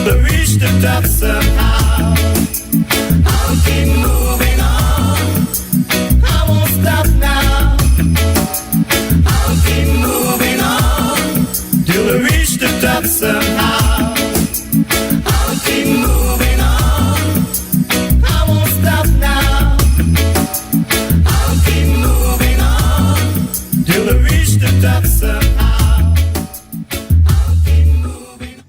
till I reach the top somehow. I'll keep moving on, I won't stop now. I'll keep moving on till I reach the top somehow. I'll keep moving on, I won't stop now. I'll keep moving on till I reach the top somehow. I'll keep moving.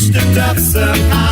reach the top somehow.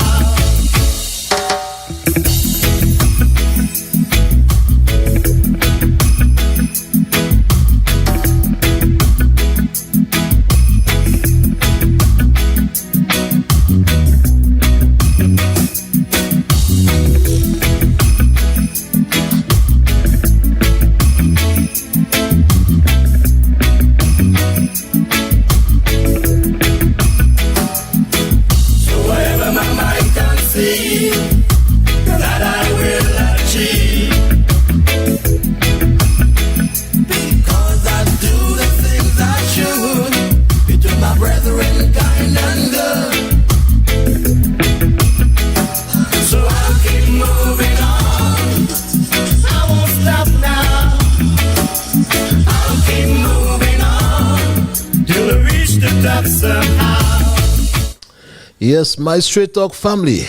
Yes, my Straight Talk family,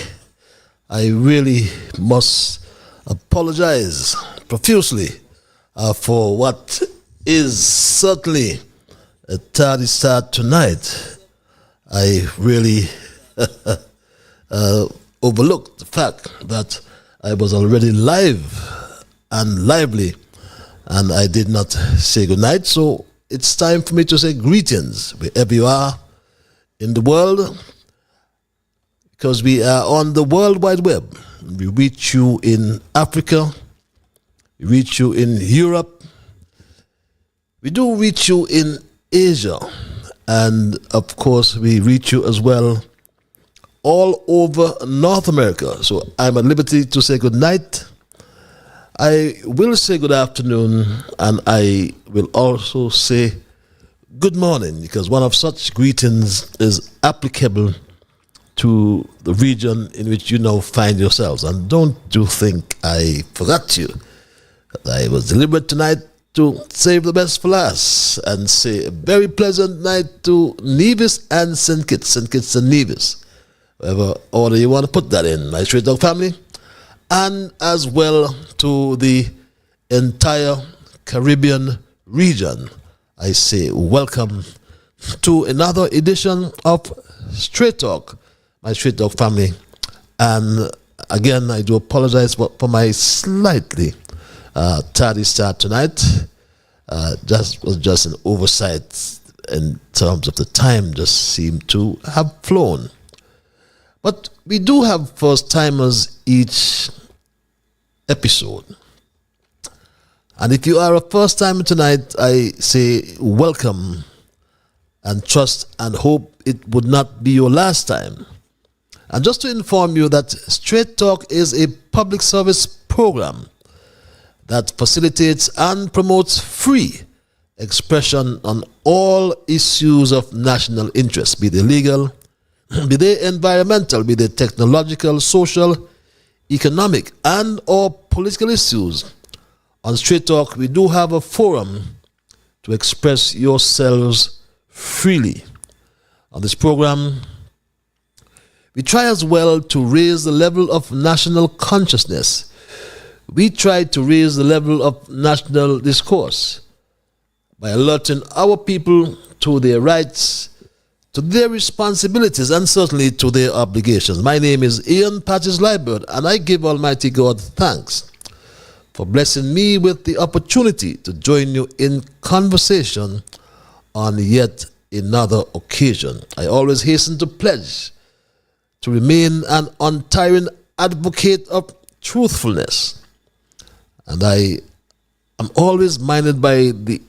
I really must apologize profusely for what is certainly a tardy start tonight. I really overlooked the fact that I was already live and lively and I did not say goodnight. So it's time for me to say greetings wherever you are in the world, because we are on the World Wide Web. We reach you in Africa, we reach you in Europe, we do reach you in Asia, and of course we reach you as well all over North America. So I'm at liberty to say good night. I will say good afternoon, and I will also say good morning, because one of such greetings is applicable to the region in which you now find yourselves. And don't you think I forgot you. I was deliberate tonight to save the best for last and say a very pleasant night to Nevis and St. Kitts and Nevis, whatever order you want to put that in, my Straight Dog family, and as well to the entire Caribbean region. I say welcome to another edition of Straight Talk, my Straight Talk family. And again, I do apologize for my slightly tardy start tonight. Was just an oversight in terms of the time, just seemed to have flown. But we do have first timers each episode. And if you are a first timer tonight, I say welcome and trust and hope it would not be your last time. And just to inform you that Straight Talk is a public service program that facilitates and promotes free expression on all issues of national interest, be they legal, be they environmental, be they technological, social, economic, and or political issues. On Straight Talk, we do have a forum to express yourselves freely. On this program, we try as well to raise the level of national consciousness. We try to raise the level of national discourse by alerting our people to their rights, to their responsibilities, and certainly to their obligations. My name is Ian Patches Liburd, and I give Almighty God thanks for blessing me with the opportunity to join you in conversation on yet another occasion. I always hasten to pledge to remain an untiring advocate of truthfulness. And I am always minded by the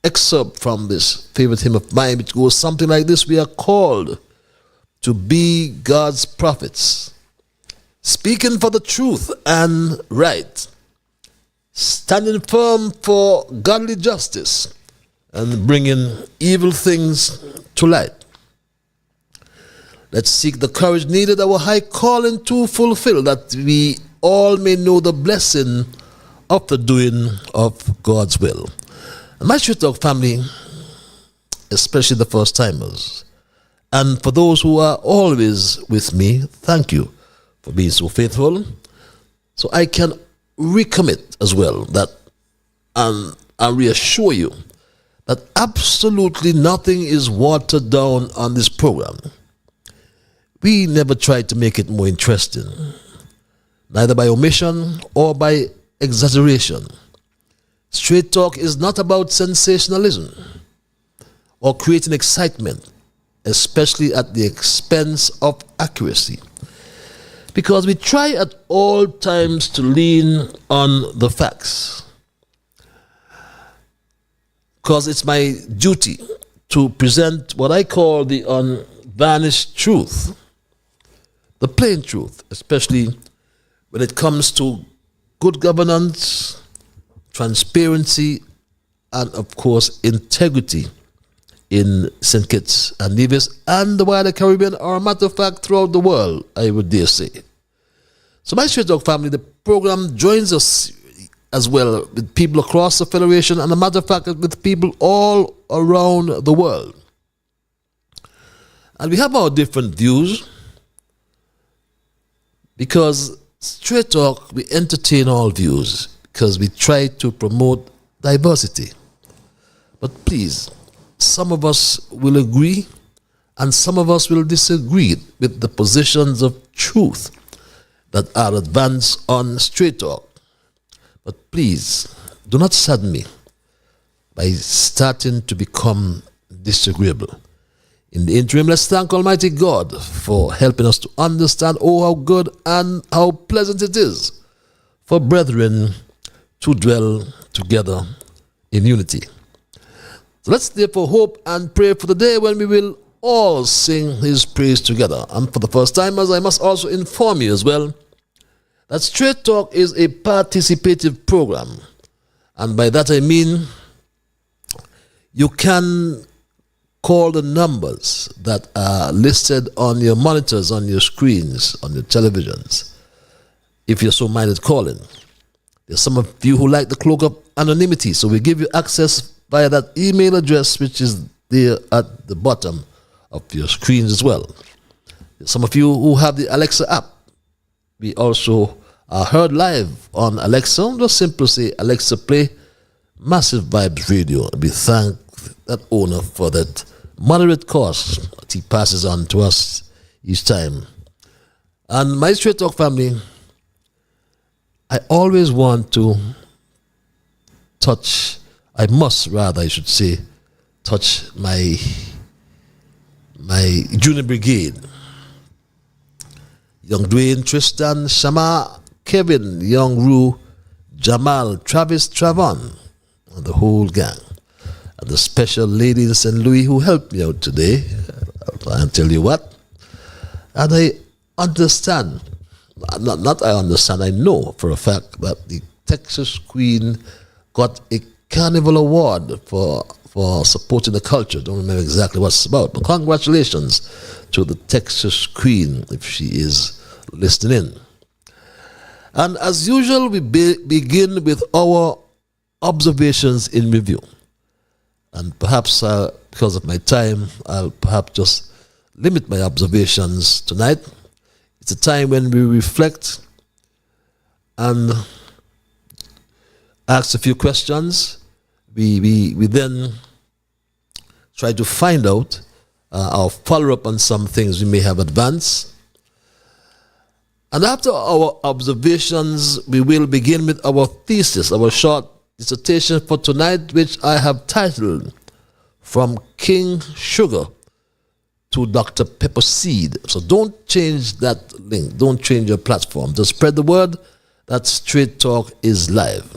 excerpt from this favorite hymn of mine, which goes something like this: we are called to be God's prophets, speaking for the truth and right, standing firm for godly justice, and bringing evil things to light. Let's seek the courage needed, our high calling to fulfill, that we all may know the blessing of the doing of God's will. And my Straight Talk family, especially the first timers, and for those who are always with me, thank you for being so faithful. So I can recommit as well that, and I reassure you that absolutely nothing is watered down on this program. we never try to make it more interesting, neither by omission or by exaggeration. Straight talk is not about sensationalism or creating excitement, especially at the expense of accuracy. Because we try at all times to lean on the facts. Because it's my duty to present what I call the unvarnished truth, the plain truth, especially when it comes to good governance, transparency, and of course integrity in St. Kitts and Nevis and the wider Caribbean, or a matter of fact throughout the world, I would dare say. So my Straight Talk family, the program joins us as well with people across the Federation, and a matter of fact with people all around the world. And we have our different views, because Straight Talk, we entertain all views, because we try to promote diversity. But please, some of us will agree and some of us will disagree with the positions of truth that are advanced on Straight Talk. But please, do not sadden me by starting to become disagreeable. In the interim, let's thank Almighty God for helping us to understand, oh, how good and how pleasant it is for brethren to dwell together in unity. So let's therefore hope and pray for the day when we will all sing His praise together. And for the first time, as I must also inform you as well, that Straight Talk is a participative program. And by that I mean you can call the numbers that are listed on your monitors, on your screens, on your televisions, if you're so minded calling. There's some of you who like the cloak of anonymity, so we give you access via that email address which is there at the bottom of your screens as well. Some of you who have the Alexa app, we also are heard live on Alexa. Just simply say, Alexa, play Massive Vibes Radio. We thank that owner for that moderate cost that he passes on to us each time. And my Straight Talk family, I always want to touch, I must rather, I should say, touch my junior brigade. Young Dwayne, Tristan, Shama, Kevin, Young Rue, Jamal, Travis, Travon, and the whole gang. And the special lady in St. Louis who helped me out today. I'll tell you what. And I understand, not I understand, I know for a fact that the Texas Queen got a Carnival Award for supporting the culture. Don't remember exactly what it's about, but congratulations to the Texas Queen if she is listening in. And as usual, we begin with our observations in review. And perhaps because of my time, I'll perhaps just limit my observations tonight. It's a time when we reflect and ask a few questions. We then try to find out or follow up on some things we may have advanced. And after our observations, we will begin with our thesis, our short dissertation for tonight, which I have titled From King Sugar to Dr. Pepper Seed. So don't change that link. Don't change your platform. Just spread the word that Straight Talk is live.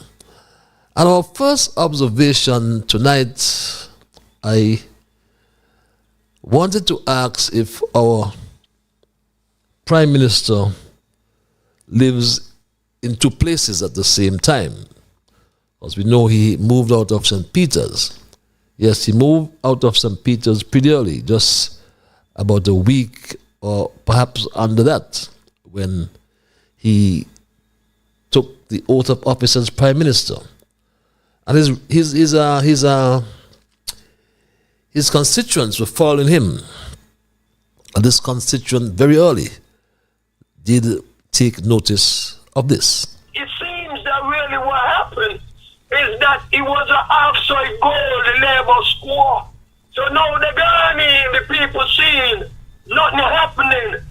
And our first observation tonight, I wanted to ask if our Prime Minister lives in two places at the same time. As we know, he moved out of St. Peter's. Yes, he moved out of St. Peter's pretty early, just about a week or perhaps under that, when he took the oath of office as Prime Minister. And his constituents were following him. And this constituent very early did take notice of this. It seems that really what happened is that it was an offside goal, the Labour score. So now they're going in, the people seeing nothing happening.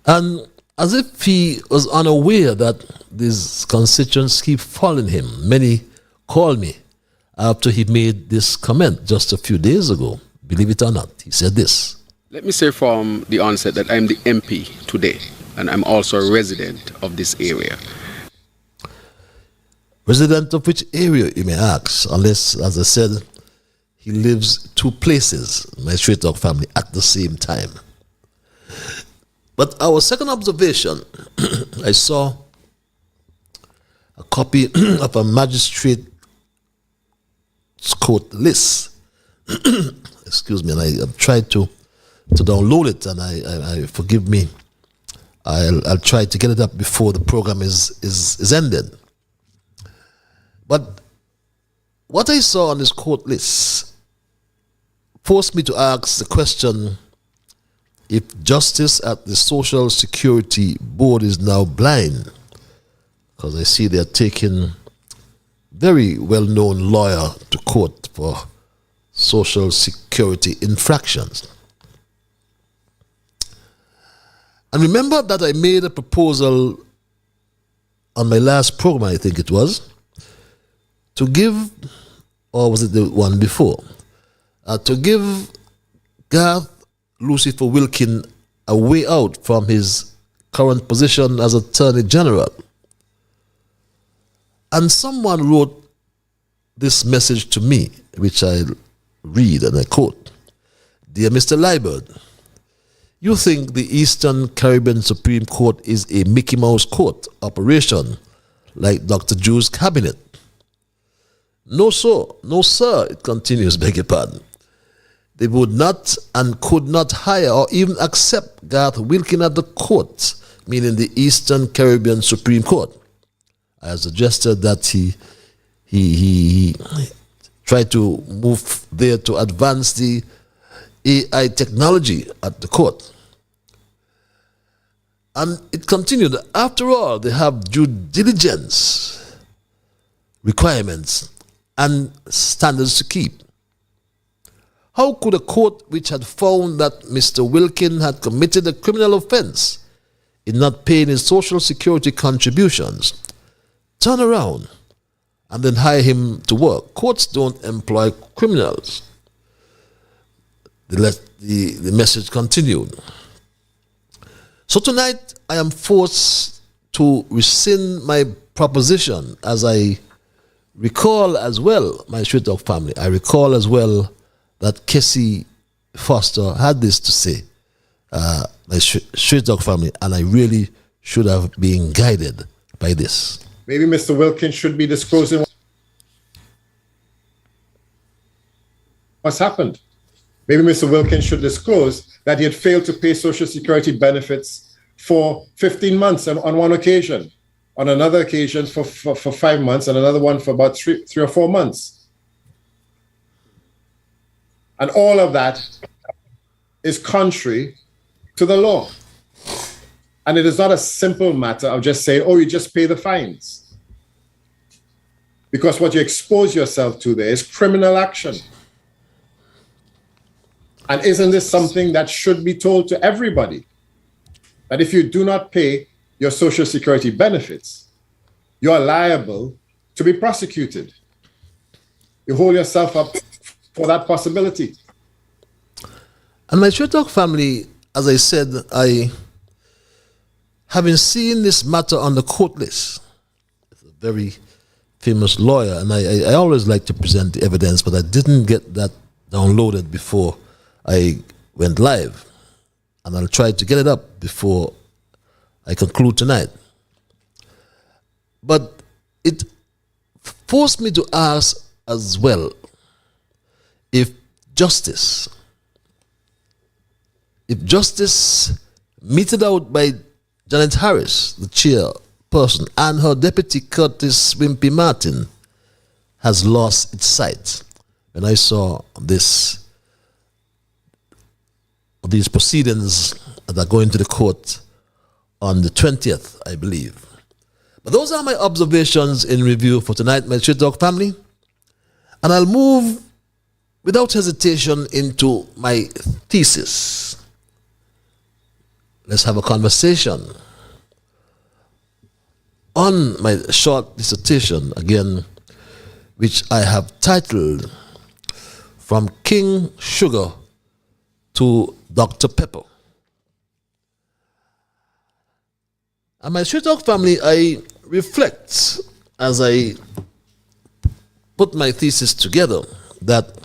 And as if he was unaware that these constituents keep following him, many called me after he made this comment just a few days ago. Believe it or not, he said this. Let me say from the onset that I'm the MP today, and I'm also a resident of this area. Resident of which area, you may ask, unless, as I said, he lives two places, my straight dog family, at the same time. But our second observation, I saw a copy of a magistrate's court list. Excuse me, and I have tried to download it, and I forgive me, I'll try to get it up before the program is ended. But what I saw on this court list forced me to ask the question if justice at the Social Security Board is now blind, because I see they're taking very well-known lawyer to court for Social Security infractions. And remember that I made a proposal on my last program, I think it was, to give, or was it the one before, to give Garth Lucifer Wilkin a way out from his current position as Attorney General. And someone wrote this message to me, which I read, and I quote, "Dear Mr. Liburd, you think the Eastern Caribbean Supreme Court is a Mickey Mouse court operation like Dr. Drew's cabinet? No, sir, it continues, beg your pardon. They would not and could not hire or even accept Garth Wilkin at the court, meaning the Eastern Caribbean Supreme Court." I suggested that he tried to move there to advance the AI technology at the court. And it continued. After all, they have due diligence requirements and standards to keep. How could a court which had found that Mr. Wilkin had committed a criminal offense in not paying his Social Security contributions turn around and then hire him to work? Courts don't employ criminals. The message continued. So tonight I am forced to rescind my proposition, as I recall as well, my straight dog family, I recall as well that Casey Foster had this to say, my straight dog family, and I really should have been guided by this. Maybe Mr. Wilkins should be disclosing what's happened. Maybe Mr. Wilkins should disclose that he had failed to pay Social Security benefits for 15 months on one occasion, on another occasion for 5 months, and another one for about three or 4 months. And all of that is contrary to the law. And it is not a simple matter of just saying, oh, you just pay the fines. Because what you expose yourself to there is criminal action. And isn't this something that should be told to everybody? That if you do not pay your Social Security benefits, you are liable to be prosecuted. You hold yourself up for that possibility. And my straight dog family, as I said, having seen this matter on the court list, it's a very famous lawyer, and I always like to present the evidence, but I didn't get that downloaded before I went live, and I'll try to get it up before I conclude tonight. But it forced me to ask as well if justice meted out by Janet Harris, the chairperson, and her deputy Curtis Wimpy Martin has lost its sight. When I saw these proceedings that are going to the court on the 20th, I believe. But those are my observations in review for tonight, my straight dog family. And I'll move without hesitation into my thesis. let's have a conversation on my short dissertation, again, which I have titled From King Sugar to Dr. Pepper. And my Straight Talk family, I reflect as I put my thesis together that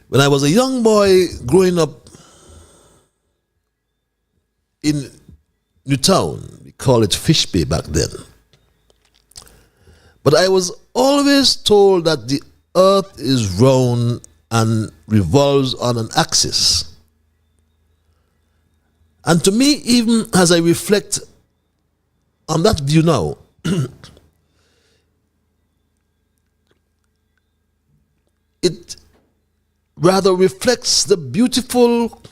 when I was a young boy growing up in Newtown, we call it Fish Bay back then, but I was always told that the earth is round and revolves on an axis. And to me, even as I reflect on that view now, it rather reflects the beautiful,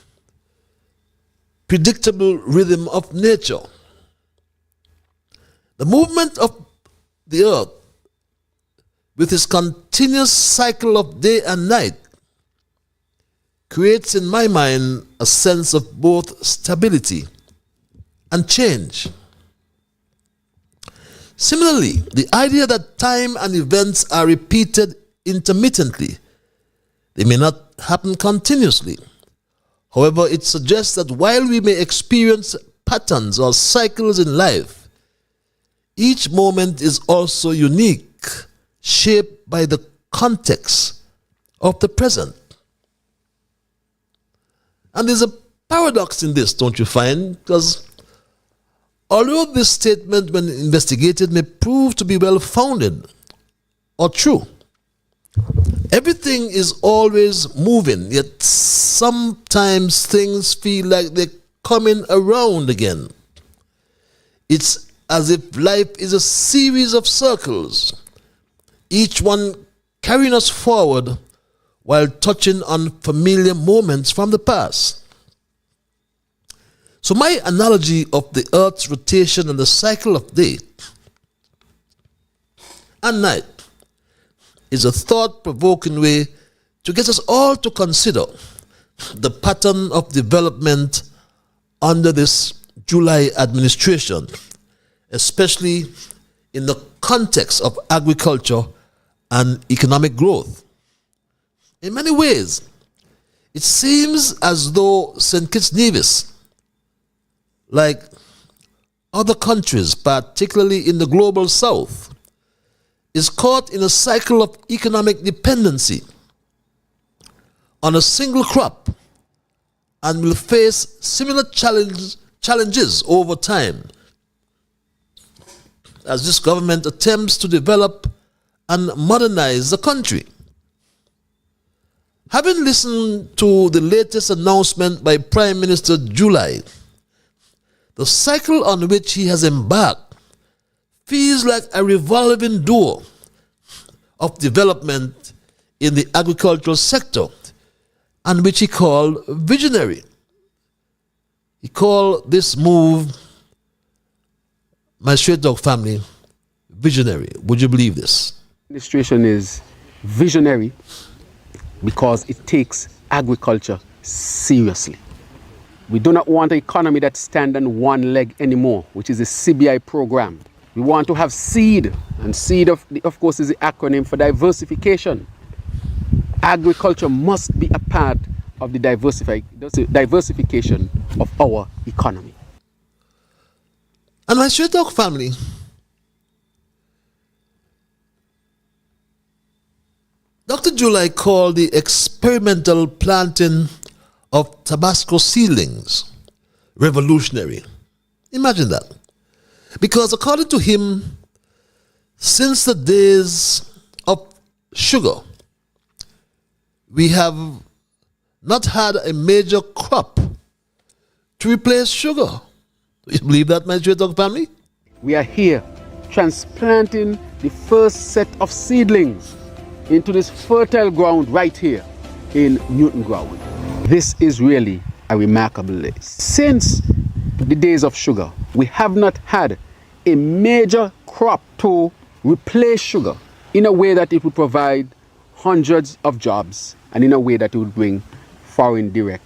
predictable rhythm of nature. The movement of the earth, with its continuous cycle of day and night, creates in my mind a sense of both stability and change. Similarly, the idea that time and events are repeated intermittently, they may not happen continuously. However, it suggests that while we may experience patterns or cycles in life, each moment is also unique, shaped by the context of the present. And there's a paradox in this, don't you find? Because although this statement, when investigated, may prove to be well-founded or true, everything is always moving, yet sometimes things feel like they're coming around again. It's as if life is a series of circles, each one carrying us forward while touching on familiar moments from the past. So my analogy of the earth's rotation and the cycle of day and night is a thought-provoking way to get us all to consider the pattern of development under this July administration, especially in the context of agriculture and economic growth. In many ways, it seems as though St. Kitts Nevis, like other countries, particularly in the global south, is caught in a cycle of economic dependency on a single crop and will face similar challenges over time as this government attempts to develop and modernize the country. Having listened to the latest announcement by Prime Minister July, the cycle on which he has embarked feels like a revolving door of development in the agricultural sector, and which he called visionary. He called this move, my Straight Dog family, visionary. Would you believe this? Administration is visionary because it takes agriculture seriously. We do not want an economy that stands on one leg anymore, which is the CBI program. We want to have seed, and seed of course is the acronym for diversification. Agriculture must be a part of the diversification of our economy. And my Straight Dog family, Dr. July called the experimental planting of Tabasco seedlings revolutionary. Imagine that. Because according to him, since the days of sugar, we have not had a major crop to replace sugar. Do you believe that, my Straight Dog family? We are here transplanting the first set of seedlings into this fertile ground right here in Newton Ground. This is really a remarkable day. Since the days of sugar, we have not had a major crop to replace sugar in a way that it would provide hundreds of jobs and in a way that it would bring foreign direct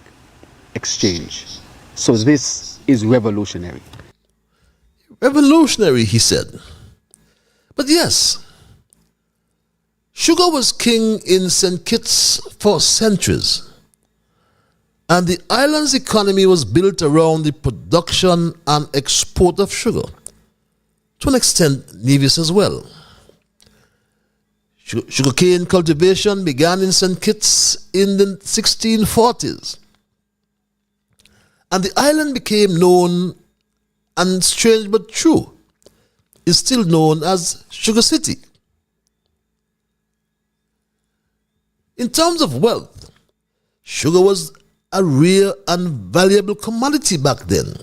exchange. So this is revolutionary. Revolutionary, he said. But yes, sugar was king in St. Kitts for centuries. And the island's economy was built around the production and export of sugar. To an extent, Nevis as well. Sugarcane cultivation began in St. Kitts in the 1640s. And the island became known, and strange but true, is still known as Sugar City. In terms of wealth, sugar was a rare and valuable commodity back then,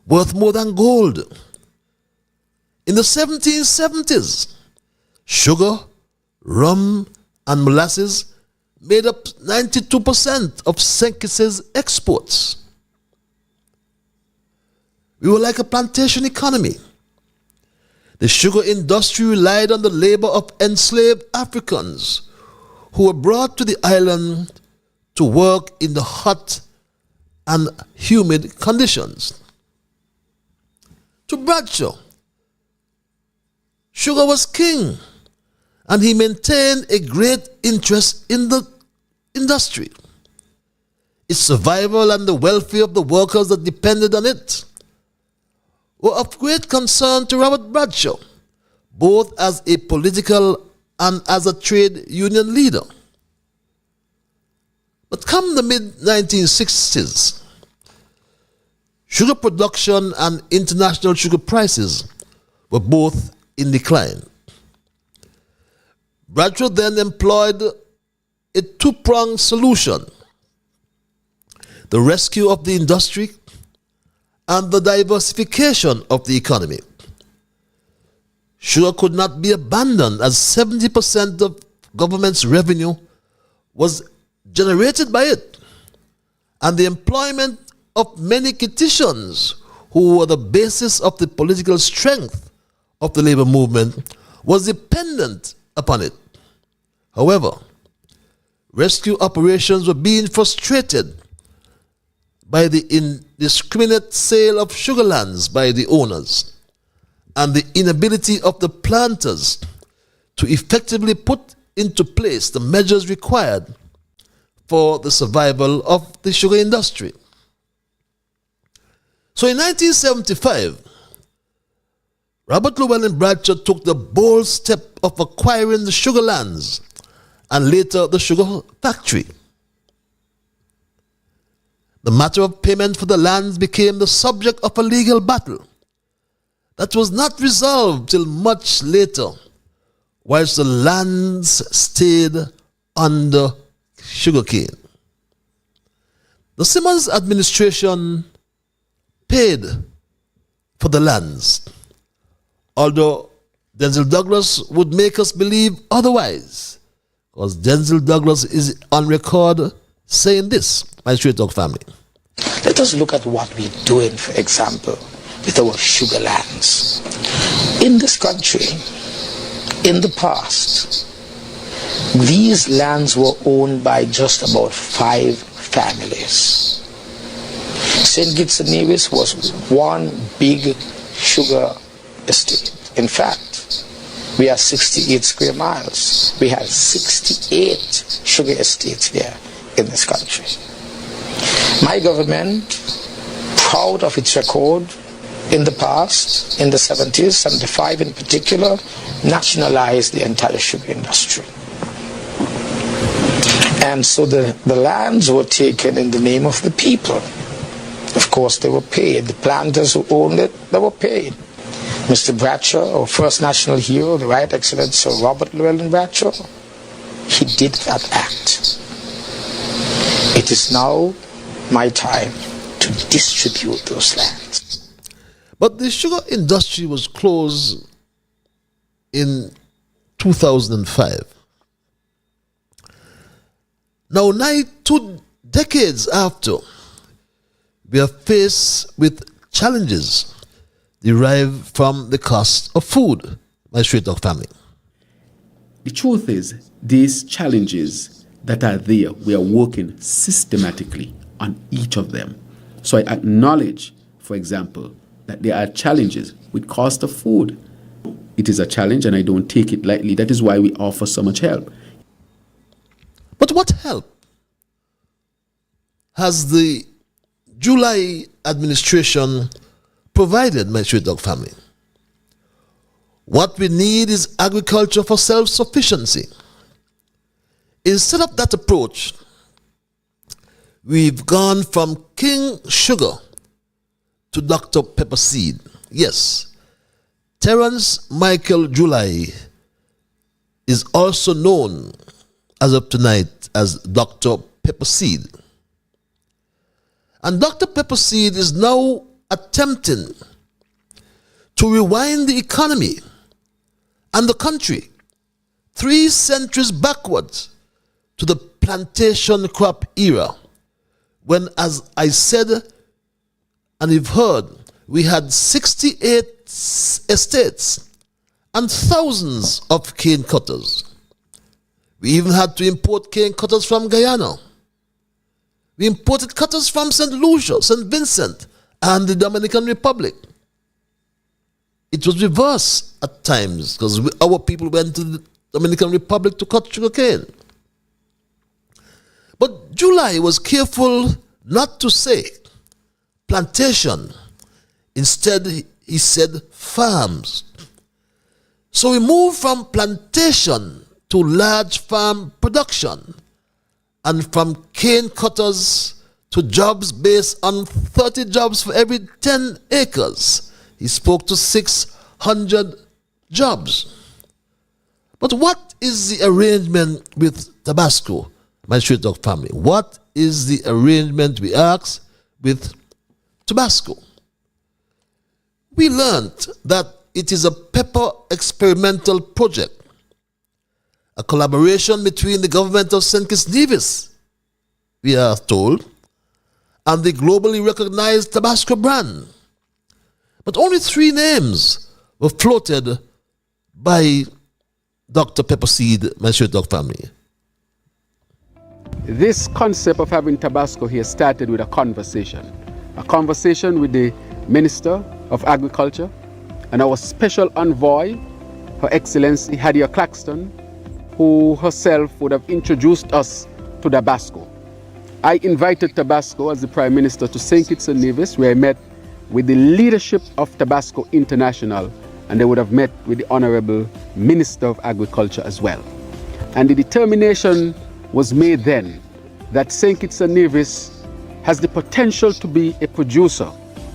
worth more than gold. In the 1770s, sugar, rum, and molasses made up 92% of St. Kitts' exports. We were like a plantation economy. The sugar industry relied on the labor of enslaved Africans who were brought to the island to work in the hot and humid conditions. To Bradshaw, sugar was king, and he maintained a great interest in the industry. Its survival and the welfare of the workers that depended on it were of great concern to Robert Bradshaw, both as a political and as a trade union leader. But come the mid-1960s, sugar production and international sugar prices were both in decline. Bradshaw then employed a two-pronged solution: the rescue of the industry and the diversification of the economy. Sugar could not be abandoned, as 70% of government's revenue was generated by it, and the employment of many Kittitians, who were the basis of the political strength of the labor movement, was dependent upon it. However, rescue operations were being frustrated by the indiscriminate sale of sugar lands by the owners and the inability of the planters to effectively put into place the measures required for the survival of the sugar industry. So in 1975, Robert Llewellyn Bradshaw took the bold step of acquiring the sugar lands and later the sugar factory. The matter of payment for the lands became the subject of a legal battle that was not resolved till much later, whilst the lands stayed under sugarcane. The Simmons administration paid for the lands, although Denzil Douglas would make us believe otherwise, because Denzil Douglas is on record saying this, my Straight Talk family. Let us look at what we're doing, for example, with our sugar lands. In this country, in the past, these lands were owned by just about 5 families. St. Kitts and Nevis was one big sugar estate. In fact, we have 68 square miles. We have 68 sugar estates here in this country. My government, proud of its record in the past, in the 70s, 75 in particular, nationalized the entire sugar industry. And so the lands were taken in the name of the people. Of course, they were paid. The planters who owned it, they were paid. Mr. Bradshaw, our first national hero, the Right Excellent Sir Robert Llewellyn Bradshaw, he did that act. It is now my time to distribute those lands. But the sugar industry was closed in 2005. Now, nigh 2 decades after, we are faced with challenges derived from the cost of food, my Straight Talk family. The truth is, these challenges that are there, we are working systematically on each of them. So I acknowledge, for example, that there are challenges with cost of food. It is a challenge and I don't take it lightly. That is why we offer so much help. But what help has the July administration provided my street dog family? What we need is agriculture for self-sufficiency. Instead of that approach, we've gone from King Sugar to Dr. Pepper Seed. Yes, Terence Michael July is also known as of tonight as Dr. Pepper Seed. And Dr. Pepper Seed is now attempting to rewind the economy and the country 3 centuries backwards to the plantation crop era, when, as I said and you've heard, we had 68 estates and thousands of cane cutters. We even had to import cane cutters from Guyana. We imported cutters from St. Lucia, St. Vincent, and the Dominican Republic. It was reverse at times because our people went to the Dominican Republic to cut sugar cane. But July was careful not to say plantation. Instead, he said farms. So we moved from plantation to large farm production, and from cane cutters to jobs based on 30 jobs for every 10 acres. He spoke to 600 jobs. But what is the arrangement with Tabasco, my street dog family? What is the arrangement, we ask, with Tabasco? We learned that it is a pepper experimental project, a collaboration between the government of St. Kitts Nevis, we are told, and the globally recognized Tabasco brand. But only 3 names were floated by Dr. Pepper Seed, my street dog family. This concept of having Tabasco here started with a conversation with the Minister of Agriculture and our special envoy, Her Excellency Hadia Claxton, who herself would have introduced us to Tabasco. I invited Tabasco as the Prime Minister to St. Kitts and Nevis, where I met with the leadership of Tabasco International, and they would have met with the Honorable Minister of Agriculture as well. And the determination was made then that St. Kitts and Nevis has the potential to be a producer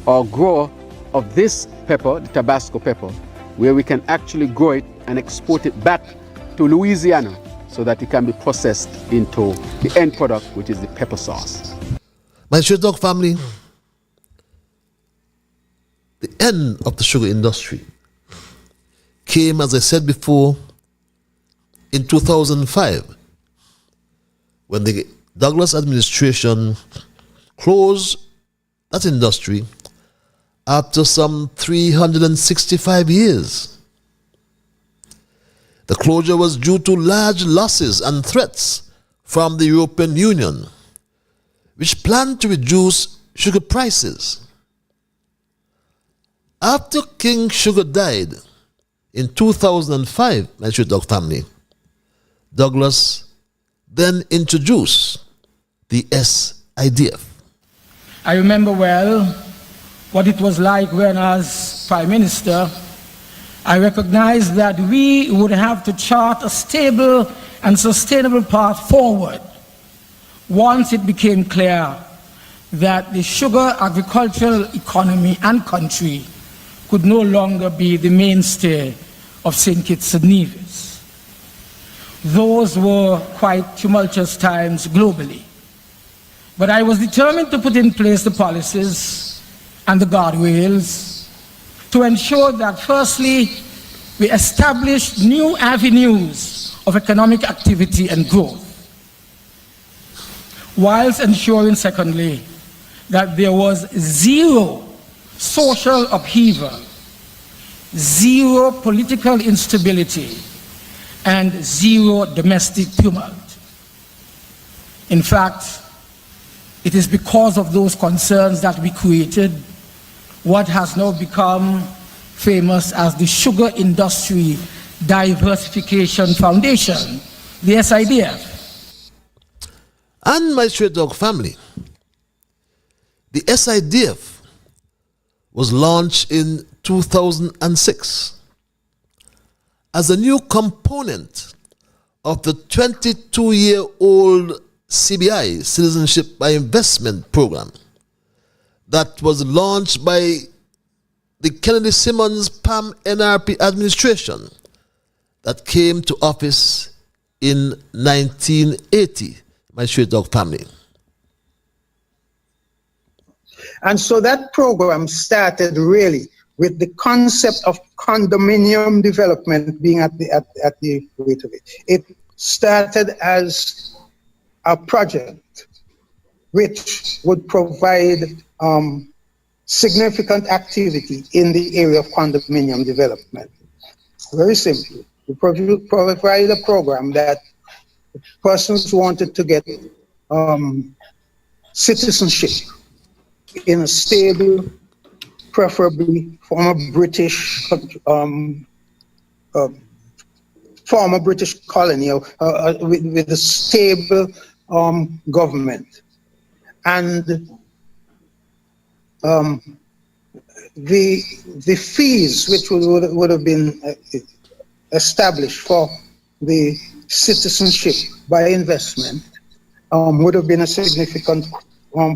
or grower of this pepper, the Tabasco pepper, where we can actually grow it and export it back to Louisiana so that it can be processed into the end product, which is the pepper sauce. My street dog family, the end of the sugar industry came, as I said before, in 2005, when the Douglas administration closed that industry after some 365 years. The closure was due to large losses and threats from the European Union, which planned to reduce sugar prices. After King Sugar died in 2005, my street dog family, Douglas then introduced the SIDF. I remember well what it was like when, as Prime Minister, I recognized that we would have to chart a stable and sustainable path forward once it became clear that the sugar agricultural economy and country could no longer be the mainstay of St. Kitts and Nevis. Those were quite tumultuous times globally. But I was determined to put in place the policies and the guardrails to ensure that, firstly, we established new avenues of economic activity and growth, whilst ensuring, secondly, that there was zero social upheaval, zero political instability, and zero domestic tumult. In fact, It is because of those concerns that we created what has now become famous as the Sugar Industry Diversification Foundation, the SIDF. And my Straight Dog family, the SIDF was launched in 2006 as a new component of the 22-year-old CBI, Citizenship by Investment Program, that was launched by the Kennedy Simmons PAM NRP administration that came to office in 1980, my Straight Dog family. And so that program started really with the concept of condominium development being at the root of it. It started as a project which would provide significant activity in the area of condominium development. Very simply, we provide a program that persons wanted to get citizenship in a stable, preferably former British colony with a stable government. And the fees which would have been established for the citizenship by investment would have been a significant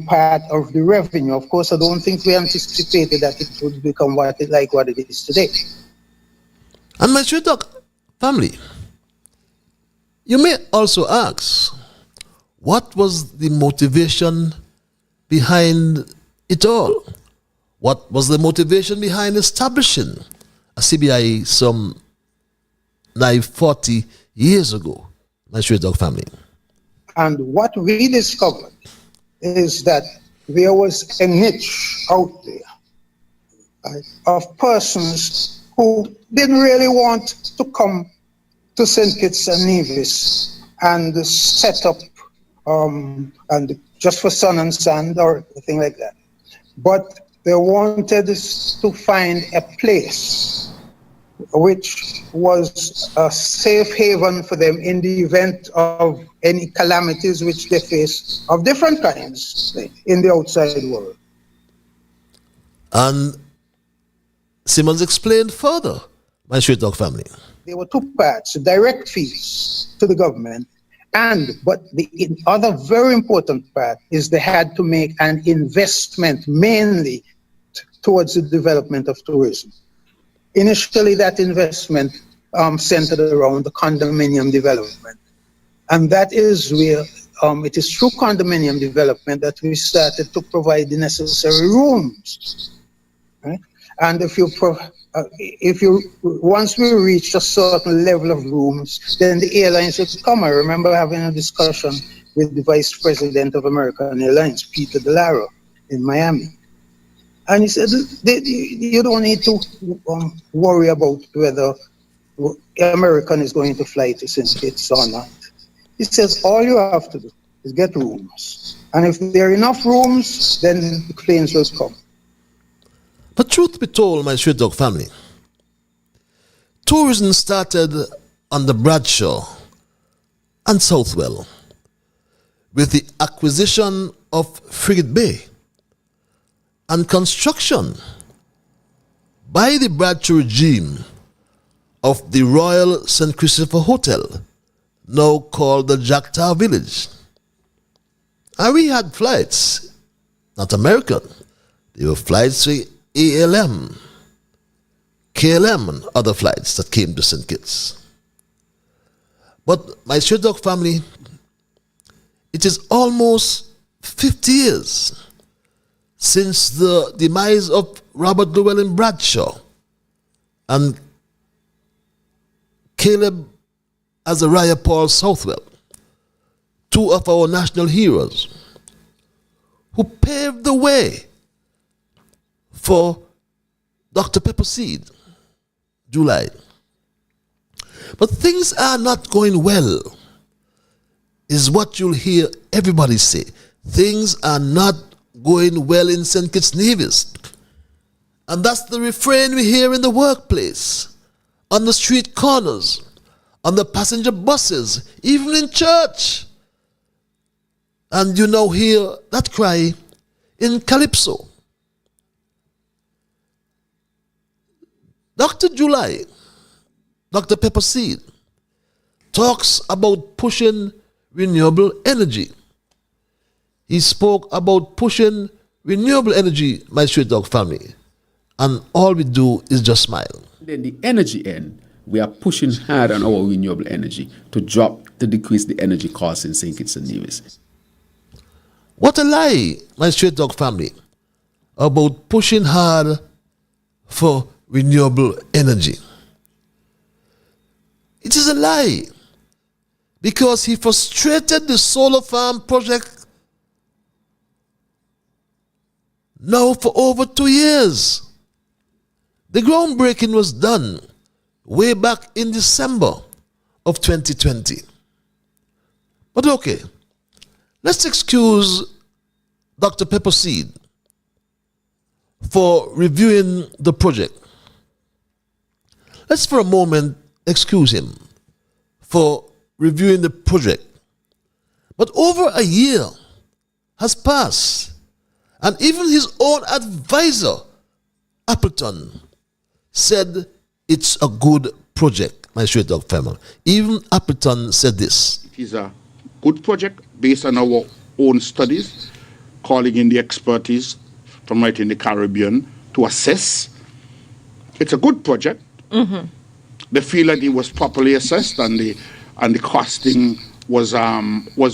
part of the revenue. Of course, I don't think we anticipated that it would become what it is today. And my Straight Dog family, you may also ask, what was the motivation behind it all? What was the motivation behind establishing a CBI some 40 years ago, my Straight Dog family? And what we discovered is that there was a niche out there of persons who didn't really want to come to St. Kitts and Nevis and set up and just for sun and sand or anything like that. But they wanted to find a place which was a safe haven for them in the event of any calamities which they face of different kinds in the outside world. And Simmons explained further, my Straight Dog family. There were two parts: direct fees to the government, but the other very important part is they had to make an investment mainly towards the development of tourism. Initially, that investment centered around the condominium development. And that is where it is through condominium development that we started to provide the necessary rooms. Right? And once we reached a certain level of rooms, then the airlines would come. I remember having a discussion with the Vice President of American Airlines, Peter DeLaro, in Miami. And he said, you don't need to worry about whether American is going to fly to St. Kitts or not. He says, all you have to do is get rooms. And if there are enough rooms, then the planes will come. But truth be told, my Straight Dog family, tourism started under Bradshaw and Southwell with the acquisition of Frigate Bay and construction by the Bradshaw regime of the Royal St. Christopher Hotel, now called the Jacktower Village. And we had flights, not American. There were flights to ALM, KLM, and other flights that came to St. Kitts. But my Straight Dog family, it is almost 50 years since the demise of Robert Llewellyn Bradshaw and Caleb Azariah Paul Southwell, two of our national heroes, who paved the way for Dr. Pepper Seed, July. But things are not going well, is what you'll hear everybody say. things are not going well in St. Kitts Nevis. And that's the refrain we hear in the workplace, on the street corners, on the passenger buses, even in church. And you now hear that cry in Calypso. Dr. July, Dr. Pepper Seed, talks about pushing renewable energy. He spoke about pushing renewable energy, my Straight Dog family. And all we do is just smile. Then the energy end, we are pushing hard on our renewable energy to decrease the energy costs in St. Kitts and Nevis. What a lie, my Straight Dog family, about pushing hard for renewable energy. It is a lie, because he frustrated the solar farm project now for over 2 years. The groundbreaking was done way back in December of 2020. But okay, let's excuse Dr. Pepper Seed for reviewing the project. Let's for a moment excuse him for reviewing the project. But over a year has passed, and even his own advisor, Appleton, said it's a good project, my Straight Dog family. Even Appleton said this. It is a good project based on our own studies, calling in the expertise from right in the Caribbean to assess. It's a good project. Mm-hmm. They feel that it was properly assessed and the costing was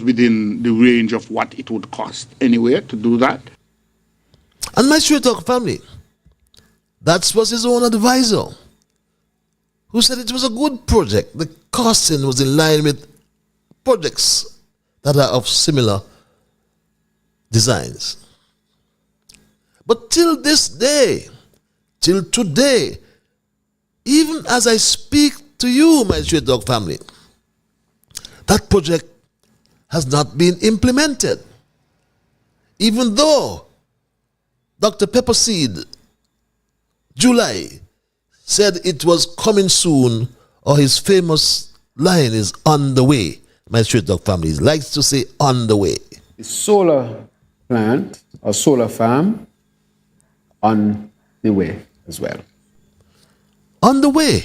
within the range of what it would cost anyway to do that. And my Straight Dog family, that was his own advisor who said it was a good project. The costing was in line with projects that are of similar designs. But till this day, till today, even as I speak to you, my Straight Dog family, that project has not been implemented. Even though Dr. Pepper Seed, July, said it was coming soon, or his famous line is on the way. My Straight Dog family likes to say on the way. The solar plant or solar farm on the way as well. On the way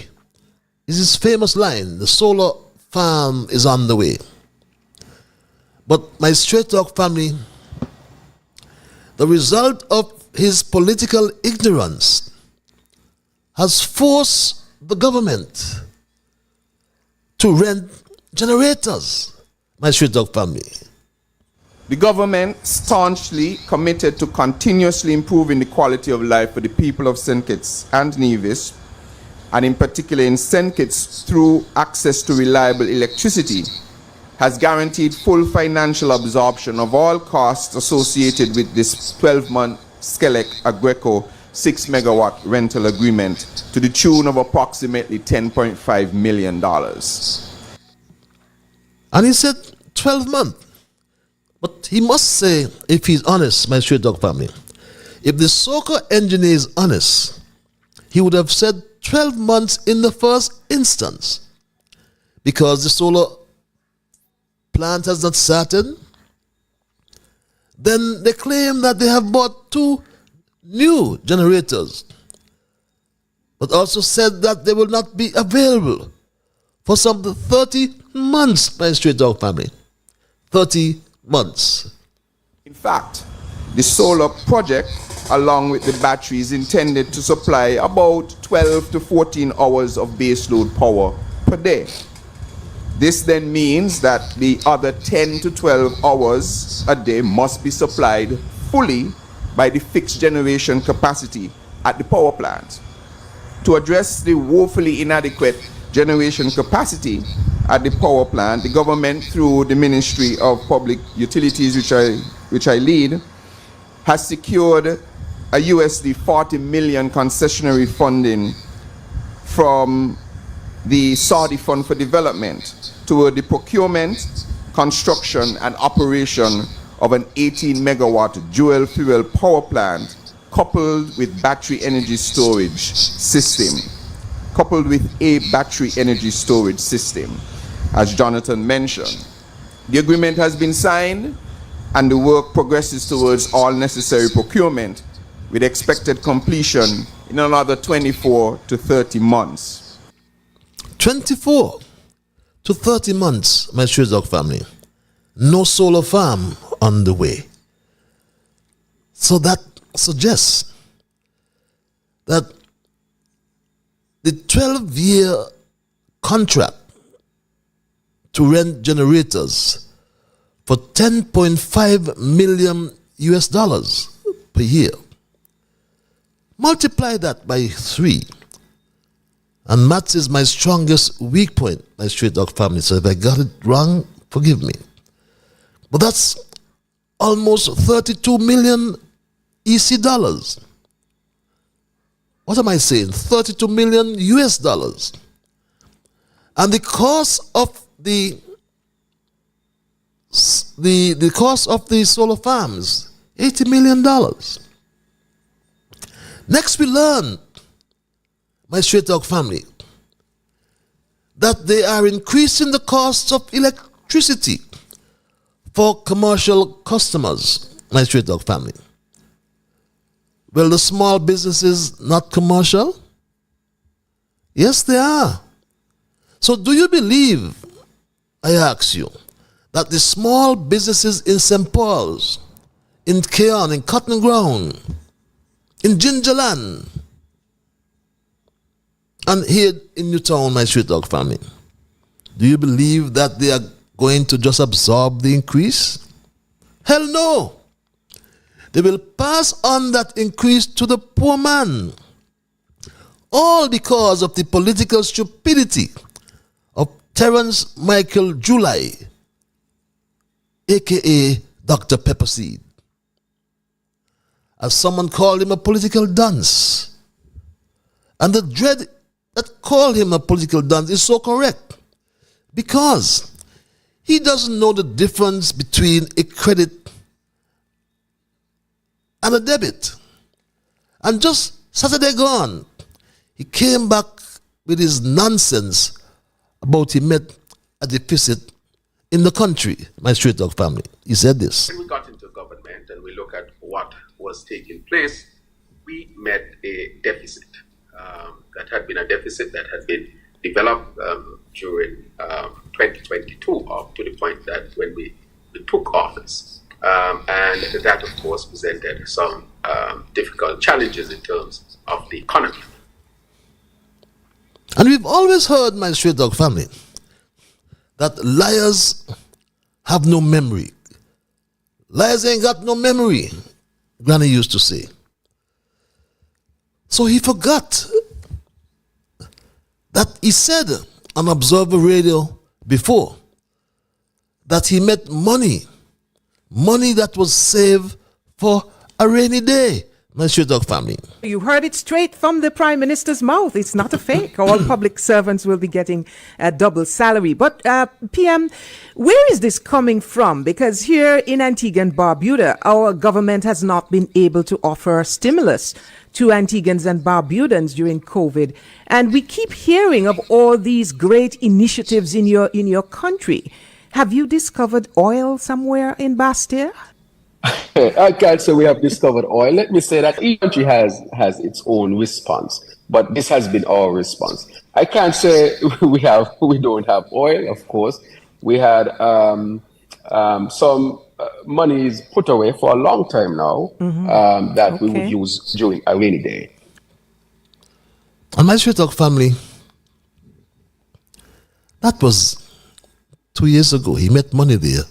is his famous line. The solar farm is on the way. But my Straight Dog family, the result of his political ignorance has forced the government to rent generators, my Straight Dog family. The government staunchly committed to continuously improving the quality of life for the people of St. Kitts and Nevis, and in particular in St. Kitts through access to reliable electricity, has guaranteed full financial absorption of all costs associated with this 12-month Skelec Agreco 6 megawatt rental agreement to the tune of approximately $10.5 million. And he said 12 months. But he must say, if he's honest, my Straight Dog family, if the soca engineer is honest, he would have said 12 months in the first instance, because the solar plant has not started. Then they claim that they have bought 2 new generators, but also said that they will not be available for some 30 months, my Straight Dog family. 30 months. In fact, the solar project, along with the battery, is intended to supply about 12 to 14 hours of baseload power per day. This then means that the other 10 to 12 hours a day must be supplied fully by the fixed generation capacity at the power plant. To address the woefully inadequate generation capacity at the power plant, the government, through the Ministry of Public Utilities, which I lead, has secured a USD 40 million concessionary funding from the Saudi Fund for Development toward the procurement, construction, and operation of an 18 megawatt dual fuel power plant coupled with battery energy storage system. Coupled with a battery energy storage system, as Jonathan mentioned. The agreement has been signed and the work progresses towards all necessary procurement with expected completion in another 24 to 30 months. 24 to 30 months, my Stray Dog family. No solar farm on the way. So that suggests that the 12-year contract to rent generators for $10.5 million per year. Multiply that by 3. And maths is my strongest weak point, my Stray Dog family. So if I got it wrong, forgive me. But that's almost 32 million EC dollars. What am I saying? 32 million US dollars. And the cost of the cost of the solar farms, $80 million. Next we learn, my Stray Dog family, that they are increasing the cost of electricity for commercial customers, my Stray Dog family. Well, the small businesses not commercial? Yes, they are. So do you believe, I ask you, that the small businesses in St. Paul's, in Keon, in Cotton Ground, in Gingerland, and here in Newtown, my Stray Dog family, do you believe that they are going to just absorb the increase? Hell no. They will pass on that increase to the poor man. All because of the political stupidity of Terence Michael July, a.k.a. Dr. Pepperseed. As someone called him a political dunce. And the dread that called him a political dunce is so correct. Because he doesn't know the difference between a credit and a debit. And just Saturday gone, he came back with his nonsense about he met a deficit in the country, my Stray Dog family. He said this. When we got into government and we look at what was taking place, we met a deficit. That had been a deficit that had been developed during 2022 up to the point that when we took office. And that, of course, presented some difficult challenges in terms of the economy. And we've always heard, my Stray Dog family, that liars have no memory. Liars ain't got no memory, Granny used to say. So he forgot that he said on Observer Radio before that he met money that was saved for a rainy day, my Stray Dog family. You heard it straight from the Prime Minister's mouth. It's not a fake. All public servants will be getting a double salary. But PM, where is this coming from? Because here in Antigua and Barbuda, our government has not been able to offer stimulus to Antiguans and Barbudans during COVID. And we keep hearing of all these great initiatives in your country. Have you discovered oil somewhere in Bastia? I can't say we have discovered oil. Let me say that each country has its own response, but this has been our response. I can't say we don't have oil. Of course, we had some monies put away for a long time now that we would use during a rainy day. On my Stray Dog family, that was 2 years ago. He met money there,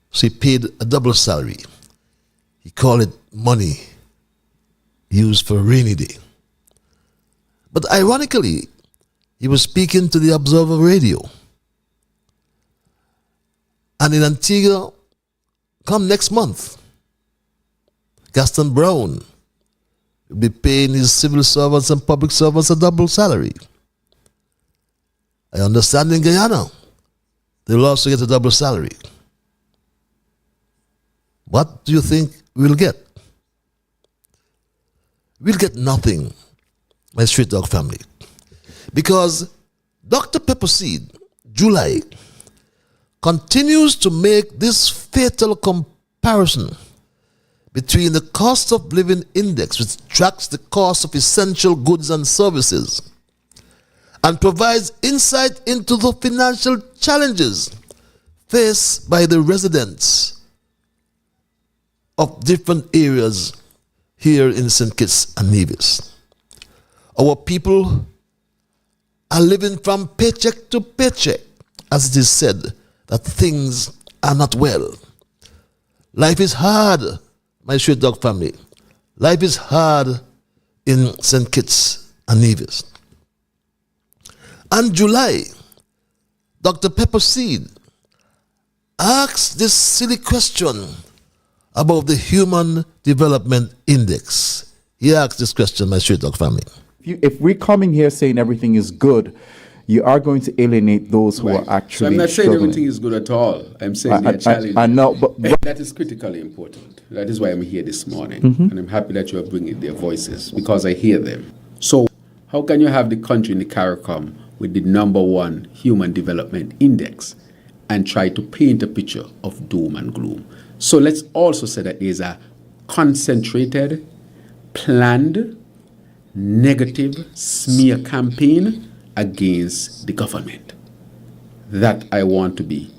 so he paid a double salary. He called it money used for a rainy day. But ironically, he was speaking to the Observer Radio. And in Antigua, come next month, Gaston Brown will be paying his civil servants and public servants a double salary. I understand in Guyana, they will also get a double salary. What do you think we'll get? We'll get nothing, my street dog family. Because Dr. Pepperseed, July, continues to make this fatal comparison between the cost of living index, which tracks the cost of essential goods and services, and provides insight into the financial challenges faced by the residents of different areas here in St. Kitts and Nevis. Our people are living from paycheck to paycheck, as it is said that things are not well. Life is hard, my street dog family. Life is hard in St. Kitts and Nevis. And July, Dr. Pepperseed asked this silly question about the Human Development Index. He asked this question, my street dog family. If we're coming here saying everything is good, you are going to alienate those who are actually So I'm not saying struggling. everything is good at all. I'm saying there are challenges. I know, but that is critically important. That is why I'm here this morning. Mhm. And I'm happy that you are bringing their voices because I hear them. So how can you have the country in the CARICOM with the #1 Human Development Index and try to paint a picture of doom and gloom? So let's also say that there's a concentrated, planned, negative smear campaign against the government. That I want to be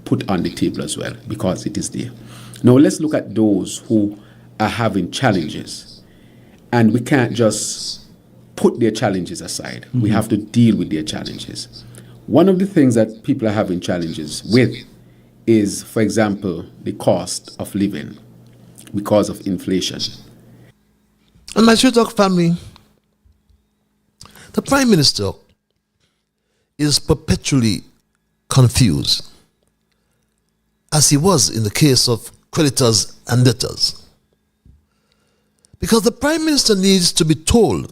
put on the table as well, because it is there. Now let's look at those who are having challenges. And we can't just put their challenges aside. We have to deal with their challenges. One of the things that people are having challenges with is, for example, the cost of living because of inflation. And my street dog family, the Prime Minister is perpetually confused, as he was in the case of creditors and debtors. Because the Prime Minister needs to be told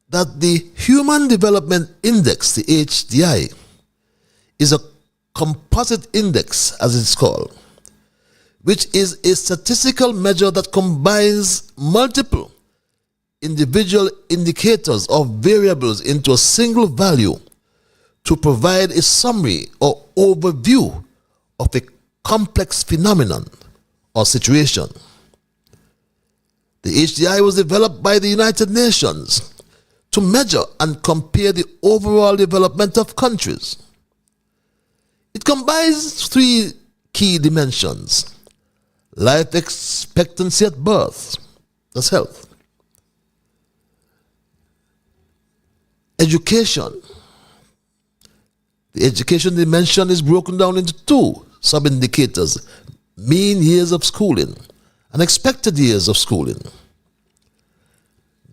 that the Human Development Index, the HDI, is a composite index, as it's called, which is a statistical measure that combines multiple individual indicators or variables into a single value to provide a summary or overview of a complex phenomenon or situation. The HDI was developed by the United Nations to measure and compare the overall development of countries. It combines 3 key dimensions: life expectancy at birth, that's health; education. The education dimension is broken down into 2 sub-indicators: mean years of schooling and expected years of schooling.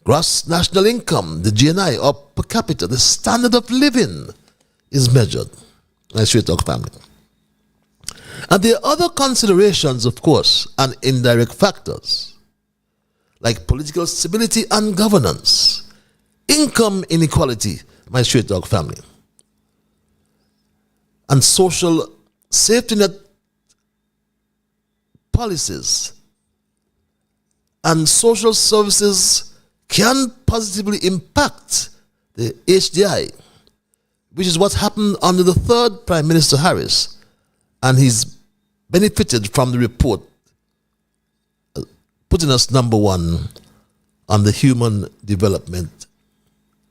Gross national income, the GNI, or per capita, the standard of living, is measured. My street dog family. And there are other considerations, of course, and indirect factors, like political stability and governance, income inequality, my street dog family, and social safety net policies and social services can positively impact the HDI, which is what happened under the 3rd Prime Minister Harris, and he's benefited from the report putting us #1 on the Human Development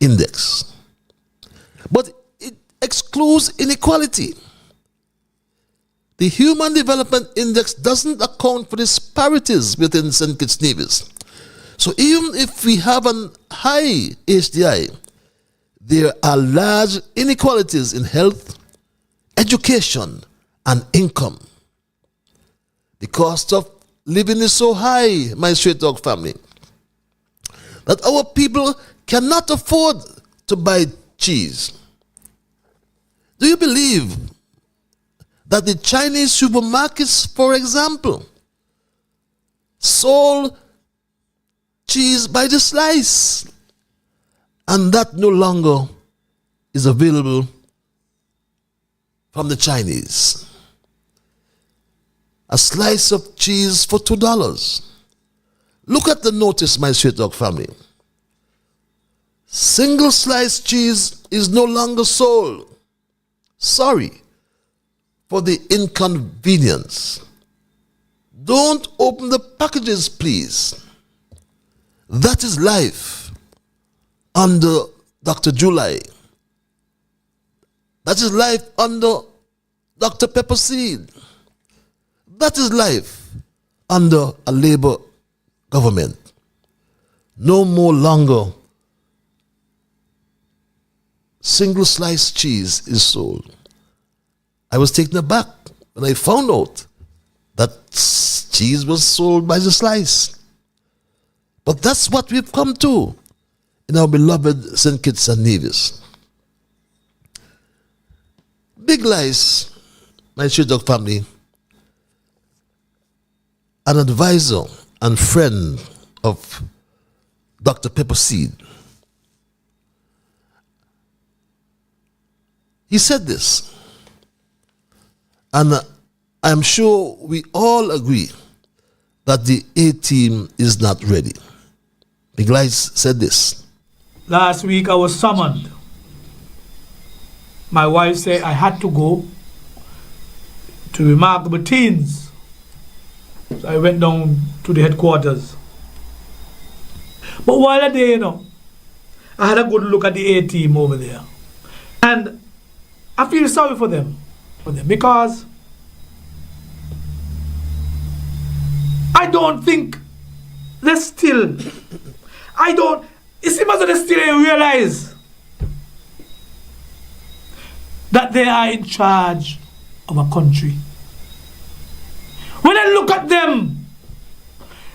Index. But it excludes inequality. The Human Development Index doesn't account for disparities within St. Kitts Nevis. So even if we have a high HDI, there are large inequalities in health, education, and income. The cost of living is so high, my street dog family, that our people cannot afford to buy cheese. Do you believe that the Chinese supermarkets, for example, sold cheese by the slice, and that no longer is available from the Chinese? a slice of cheese for $2. Look at the notice, my Straight Dog family. Single slice cheese is no longer sold. Sorry for the inconvenience. Don't open the packages, please. That is life under Dr. July. That is life under Dr. Pepper Seed. That is life under a Labour government. No more longer single slice cheese is sold. I was taken aback when I found out that cheese was sold by the slice. But that's what we've come to in our beloved St. Kitts and Nevis. Big Lice, my Straight Dog family, an advisor and friend of Dr. Pepper Seed. He said this, and I'm sure we all agree that the A-team is not ready. Big Lice said this. Last week I was summoned. My wife said I had to go to Remarkable Teens. So I went down to the headquarters. But while I there, I had a good look at the A-team over there. And I feel sorry for them because I don't think it seems as though they still realize that they are in charge of a country. When I look at them,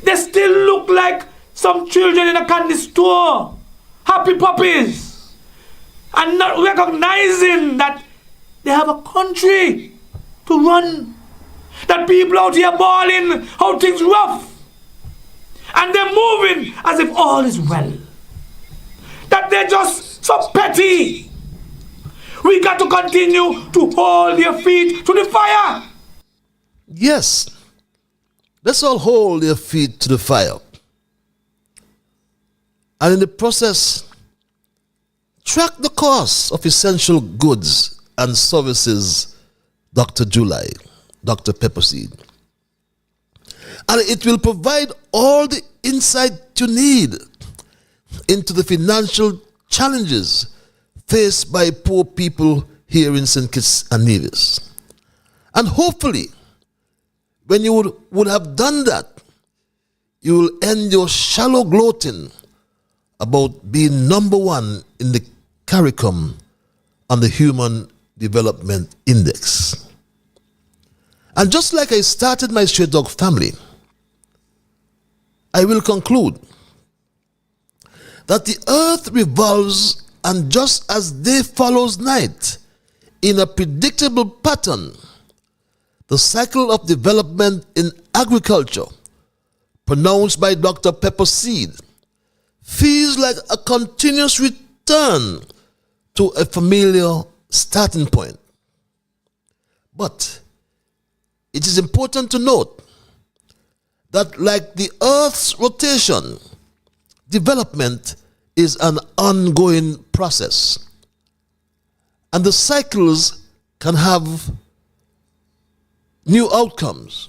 they still look like some children in a candy store, happy puppies, and not recognizing that they have a country to run, that people out here bawling how things rough, and they're moving as if all is well, that they're just so petty. We got to continue to hold their feet to the fire. Yes, let's all hold their feet to the fire. And in the process, track the cost of essential goods and services, Dr. July, Dr. Pepper Seed. And it will provide all the insight you need into the financial challenges faced by poor people here in St. Kitts and Nevis. And hopefully, when you would have done that, you will end your shallow gloating about being number one in the CARICOM on the Human Development Index. And just like I started my Straight Dog family, I will conclude that the earth revolves, and just as day follows night in a predictable pattern, the cycle of development in agriculture, pronounced by Dr. Pepper Seed, feels like a continuous return to a familiar starting point. But it is important to note that, like the Earth's rotation, development is an ongoing process, and the cycles can have new outcomes.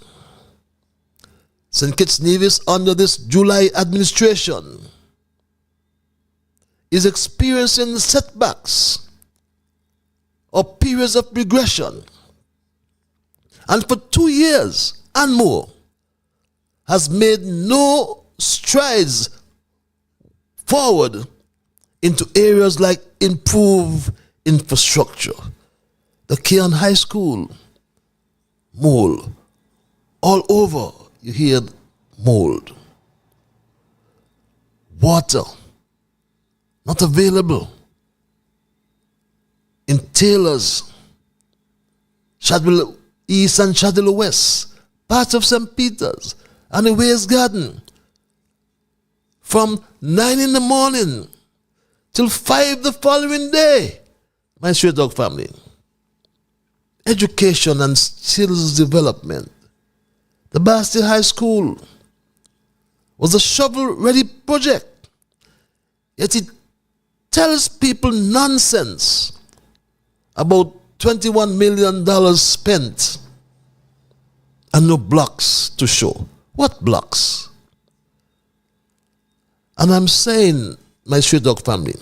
St. Kitts Nevis, under this July administration, is experiencing setbacks or periods of regression, and for 2 years and more has made no strides forward into areas like improved infrastructure. The Keon High School, mold. All over you hear mold. Water, not available. In Taylor's, Shadwell East and Shadwell West, parts of St. Peter's, and the Ways Garden, from 9 in the morning till 5 the following day, my Straight Dog family. Education and skills development The Bastille High School was a shovel-ready project, yet it tells people nonsense about $21 million spent and no blocks to show. What blocks? And I'm saying, my Street Dog family,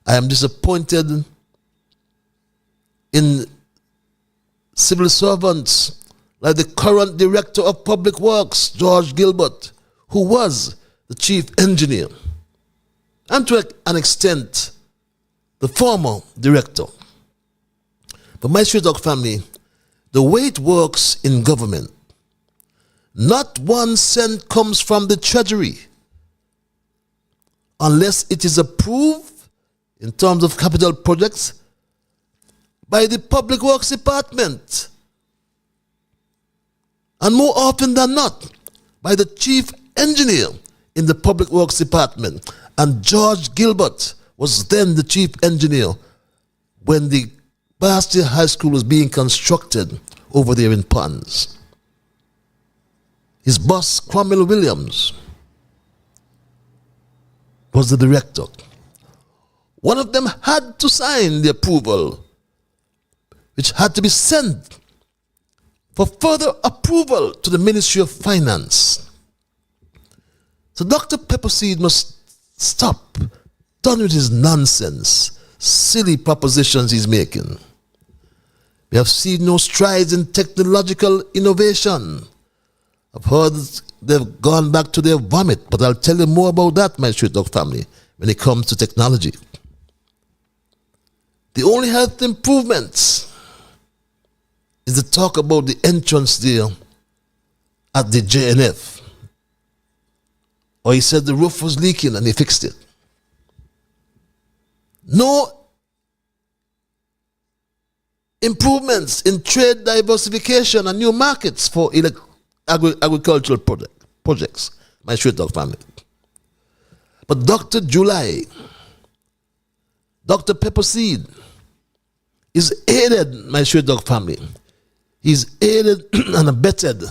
I am disappointed in civil servants like the current Director of Public Works, George Gilbert, who was the Chief Engineer, and to an extent, the former Director. But my Street Dog family, the way it works in government, not 1 cent comes from the Treasury unless it is approved in terms of capital projects by the Public Works Department. And more often than not, by the Chief Engineer in the Public Works Department. And George Gilbert was then the Chief Engineer when the Bastille High School was being constructed over there in Ponds. His boss, Cromwell Williams, was the director. One of them had to sign the approval, which had to be sent for further approval to the Ministry of Finance. So Dr. Pepperseed must stop. Done with his nonsense, silly propositions he's making. We have seen no strides in technological innovation. I've heard they've gone back to their vomit, but I'll tell you more about that, my Street Dog family, when it comes to technology. The only health improvements is to talk about the entrance there at the JNF. Or he said the roof was leaking and he fixed it. No improvements in trade diversification and new markets for agricultural projects, my Street Dog family. But Dr. July, Dr. Pepperseed is aided, my Street Dog family. He's aided and abetted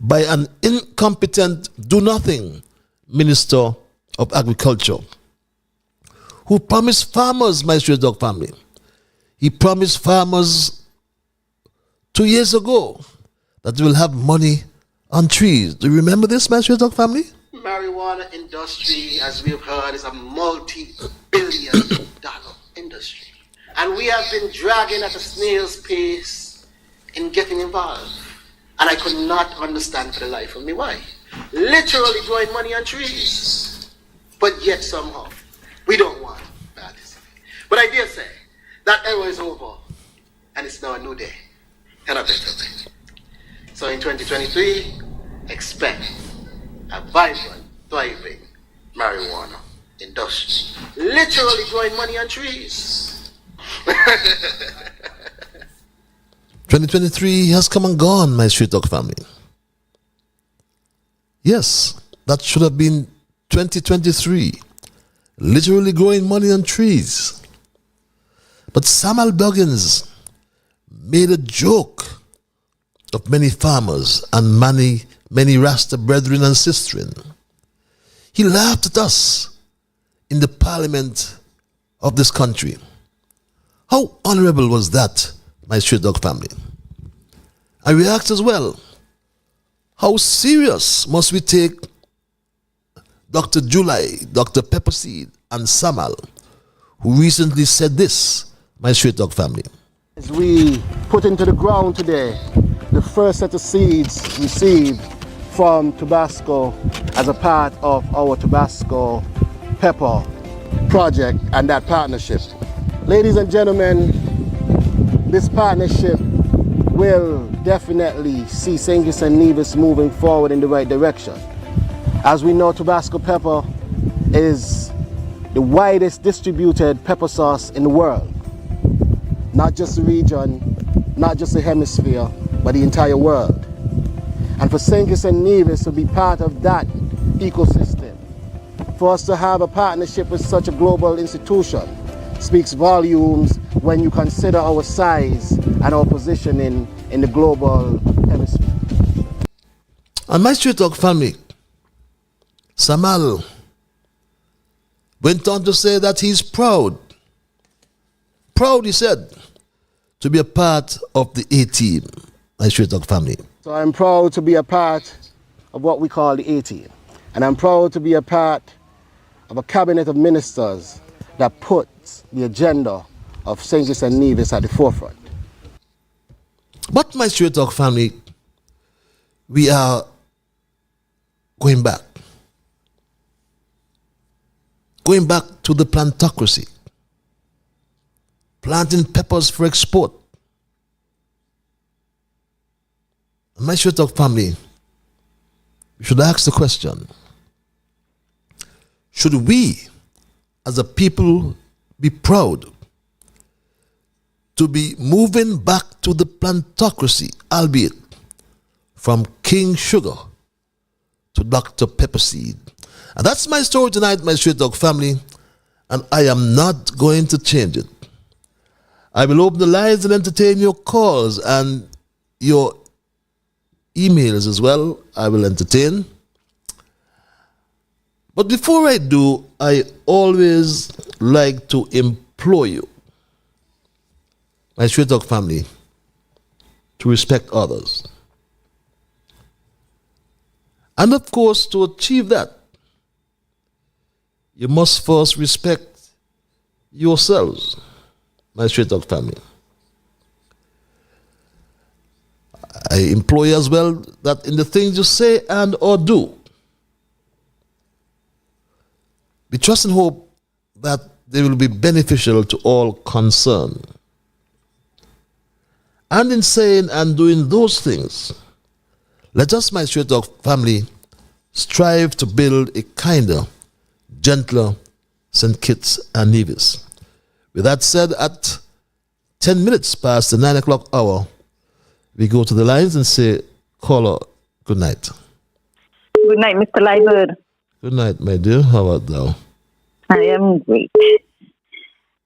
by an incompetent, do-nothing Minister of Agriculture who promised farmers, my Street Dog family. He promised farmers 2 years ago that they will have money on trees. Do you remember this, my Street Dog family? Marijuana industry, as we've heard, is a multi-billion-dollar industry. And we have been dragging at a snail's pace in getting involved. And I could not understand for the life of me why. Literally growing money on trees. But yet somehow, we don't want to participate. But I dare say, that era is over. And it's now a new day. And a better day. So in 2023, expect a vibrant, thriving marijuana industry. Literally growing money on trees. 2023 has come and gone, my Street Dog family. Yes, that should have been 2023. Literally growing money on trees. But Samuel Buggins made a joke of many farmers and many Rasta brethren and sistren. He laughed at us in the parliament of this country. How honorable was that, my Street Dog family? And we asked as well, how serious must we take Dr. July, Dr. Pepperseed, and Samal, who recently said this, my Street Dog family? As we put into the ground today, the first set of seeds received from Tabasco as a part of our Tabasco Pepper project and that partnership. Ladies and gentlemen, this partnership will definitely see St. Kitts and Nevis moving forward in the right direction. As we know, Tabasco pepper is the widest distributed pepper sauce in the world. Not just the region, not just the hemisphere, but the entire world. And for St. Kitts and Nevis to be part of that ecosystem, for us to have a partnership with such a global institution, speaks volumes when you consider our size and our positioning in the global hemisphere. And my Straight Talk family, Samal, went on to say that he's proud, he said, to be a part of the A-team, my Straight Talk family. So I'm proud to be a part of what we call the A-team. And I'm proud to be a part of a cabinet of ministers that puts the agenda of St. Kitts and Nevis at the forefront. But my Straight Talk family, we are going back to the plantocracy, planting peppers for export. My Straight Talk family, we should ask the question, should we as a people be proud to be moving back to the plantocracy, albeit from King Sugar to Dr. Pepperseed? And that's my story tonight, my Straight Talk family, and I am not going to change it. I will open the lines and entertain your calls and your emails as well. I will entertain. But before I do, I always like to implore you, my Straight Talk family, to respect others. And of course, to achieve that, you must first respect yourselves, my Straight Talk family. I implore you as well that in the things you say and or do, we trust and hope that they will be beneficial to all concerned. And in saying and doing those things, let us, my Straight Talk family, strive to build a kinder, gentler St. Kitts and Nevis. With that said, at 10 minutes past the 9 o'clock hour, we go to the lines and say, caller, good night. Good night, Mr. Liburd. Good night, my dear. How art thou? I am great.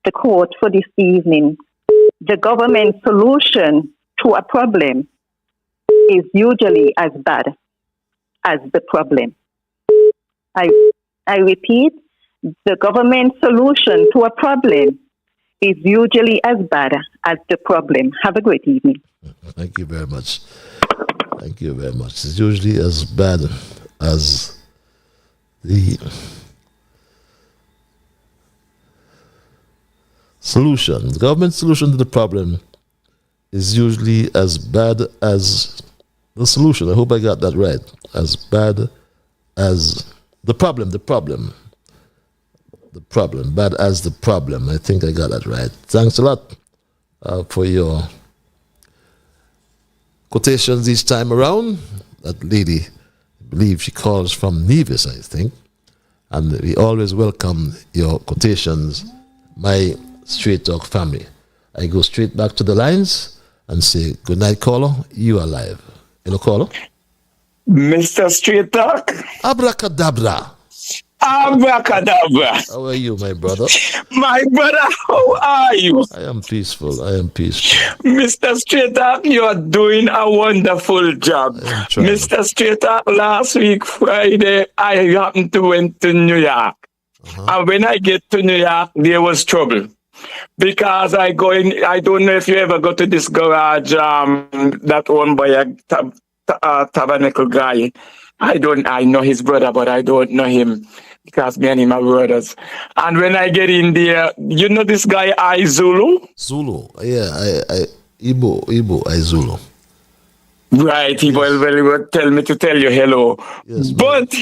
The quote for this evening: the government solution to a problem is usually as bad as the problem. I repeat, the government solution to a problem is usually as bad as the problem. Have a great evening. Thank you very much. Thank you very much. It's usually as bad as the solution. The government solution to the problem is usually as bad as the solution. I hope I got that right. As bad as the problem. Bad as the problem. I think I got that right. Thanks a lot for your quotations each time around. That lady, I believe she calls from Nevis, I think. And we always welcome your quotations, my Straight Talk family. I go straight back to the lines and say, good night, caller. You are live. Hello, caller. Mr. Straight Talk. Abracadabra. Abracadabra. How are you, my brother? My brother, how are you? I am peaceful. Mr. Straight Talk, you are doing a wonderful job. Mr. Straight Talk, last week, Friday, I happened to went to New York. And when I get to New York, there was trouble. Because I don't know if you ever go to this garage that owned by a tabernacle guy. I know his brother, but I don't know him because me and him are brothers. And when I get in there, you know this guy, Zulu? Zulu, yeah, Igbo, Zulu. Right, he will tell me to tell you hello. Yes, but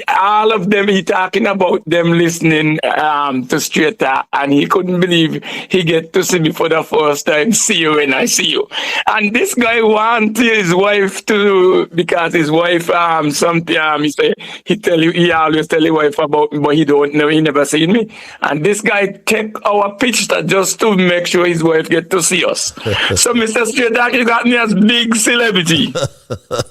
all of them, he talking about them listening to Straight Talk, and he couldn't believe he get to see me for the first time, see you when I see you. And this guy wants his wife to, because his wife, something, he always tell his wife about me, but he don't know, he never seen me. And this guy take our picture just to make sure his wife get to see us. So Mr. Straight Talk, you got me as big celebrity.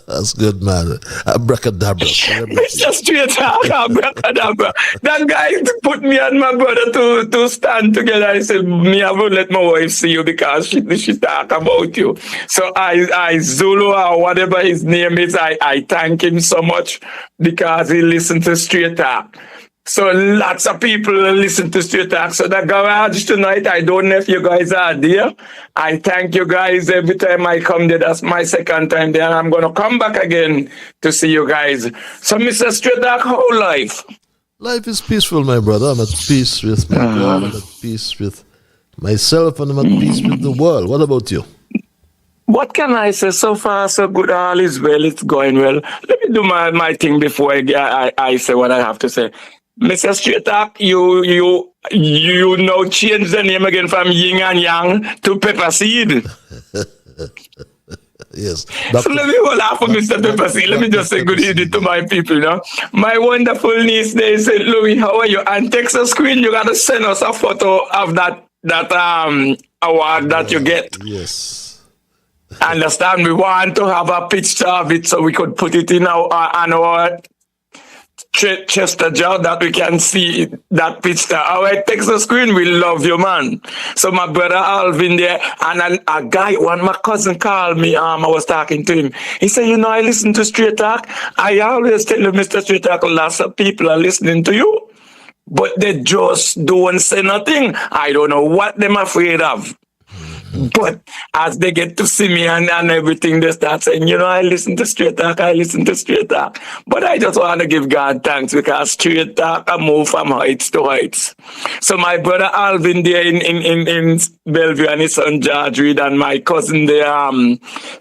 That's good, man. Abracadabra. Mr. Straight Talk, abracadabra. That guy put me and my brother to stand together. I said, me, I will let my wife see you because she talk about you. So I Zulu or whatever his name is, I thank him so much because he listened to Straight Talk. So lots of people listen to Straight Talk. So the garage tonight, I don't know if you guys are there. I thank you guys every time I come there. That's my second time there. And I'm going to come back again to see you guys. So Mr. Straight Talk, how life? Life is peaceful, my brother. I'm at peace with my God. I'm at peace with myself, and I'm at peace with the world. What about you? What can I say? So far, so good. All is well. It's going well. Let me do my thing before I say what I have to say. Mr. Straight Talk, you now change the name again from Yin and Yang to Pepper Seed. Yes. So let me hold off for Mr. Pepper Seed. Let me just say good evening to my people, you know. My wonderful niece, they said, Louis, how are you? And text a screen, you got to send us a photo of that award that you get. Yes. Understand? We want to have a picture of it so we could put it in our Chester jar that we can see that picture. Our text the screen, we love you, man. So my brother Alvin there, and a guy, my cousin called me, I was talking to him. He said, you know, I listen to Straight Talk. I always tell you, Mr. Straight Talk, lots of people are listening to you, but they just don't say nothing. I don't know what they're afraid of. But as they get to see me and everything, they start saying, you know, I listen to Straight Talk, I listen to Straight Talk. But I just want to give God thanks because Straight Talk, I move from heights to heights. So my brother Alvin there in Bellevue and his son George Reed and my cousin there,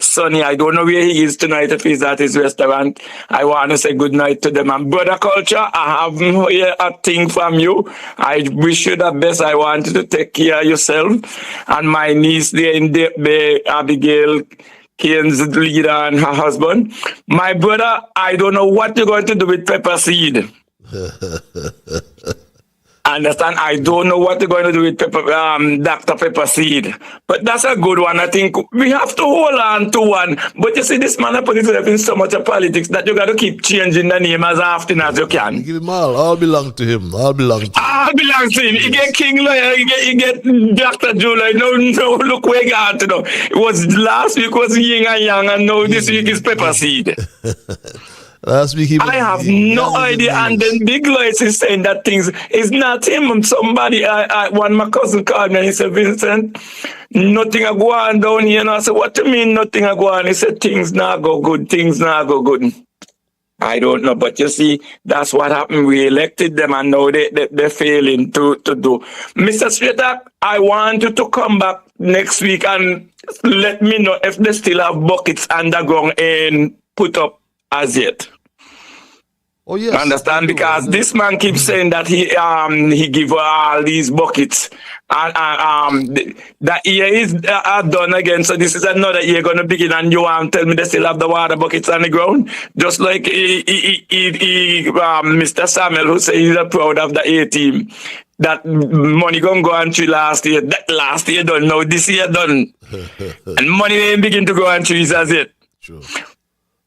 Sonny, I don't know where he is tonight, if he's at his restaurant. I want to say good night to them. And Brother Culture, I have here a thing from you. I wish you the best. I want you to take care of yourself. And my niece there in the Abigail Kane's leader and her husband. My brother, I don't know what you're going to do with Pepper Seed. Understand? I don't know what you're going to do with Dr. Pepper Seed. But that's a good one. I think we have to hold on to one. But you see, this man put himself in so much of politics that you got to keep changing the name as often as you can. Give him all belong to him. All belong to him. All belongs to him. He get King Lawyer, he get Dr. July. No, look where he got to know. It was last week was Yin and Yang, and now this week is Pepper Seed. Last week I have no idea, and then Big Lois is saying that things is not him. Somebody, one my cousin called me and he said, Vincent, nothing a go on down here. And I said, what do you mean nothing a go on? He said, things not go good, things not go good. I don't know, but you see, that's what happened. We elected them and now they're failing to do. Mr. Straight Talk, I want you to come back next week and let me know if they still have buckets underground and put up as yet. Oh yes. Understand? Because this man keeps saying that he give all these buckets. And that year is done again. So this is another year gonna begin, and you want to tell me they still have the water buckets on the ground? Just like Mr. Samuel, who says he's proud of the A team. That money gonna go on through last year. That last year done. Now this year done. And money ain't begin to go on through as yet. Sure.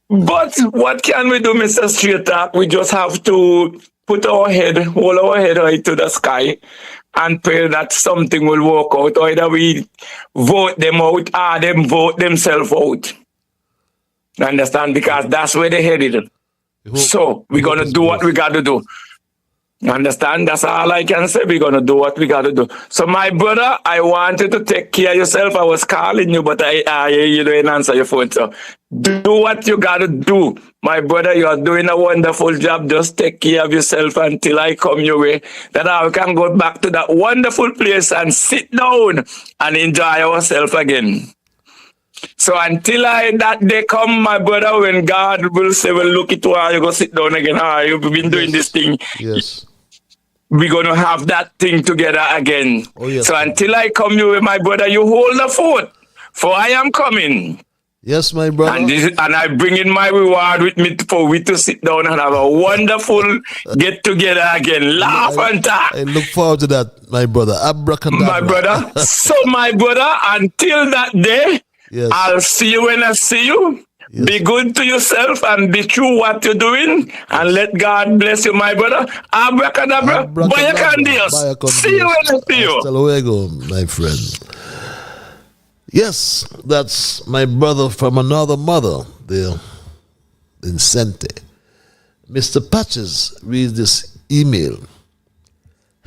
But what can we do, Mr. Straight Talk? We just have to hold our head high to the sky and pray that something will work out. Either we vote them out or them vote themselves out. Understand? Because that's where they're headed. So we're going to do what we got to do. Understand? That's all I can say. We're going to do what we got to do. So my brother, I wanted to take care of yourself. I was calling you, but you didn't answer your phone. So do what you got to do. My brother, you are doing a wonderful job. Just take care of yourself until I come your way. That I can go back to that wonderful place and sit down and enjoy ourselves again. So until that day come, my brother, when God will say, well, look at why you go sit down again. You've been doing this thing. Yes. We're going to have that thing together again. Oh, yes. So until I come you with my brother, you hold the fort, for I am coming. Yes, my brother. And I bring in my reward with me for we to sit down and have a wonderful get together again. Laugh and talk. I look forward to that, my brother. Abracadabra. My brother. So my brother, until that day, Yes. I'll see you when I see you. Yes. Be good to yourself and be true what you're doing. Yes. And let God bless you, my brother. Abracadabra. Vaya con Dios. See you when I see you. Hasta luego, my friend. Yes, that's my brother from another mother there in Sente. Mr. Patches reads this email.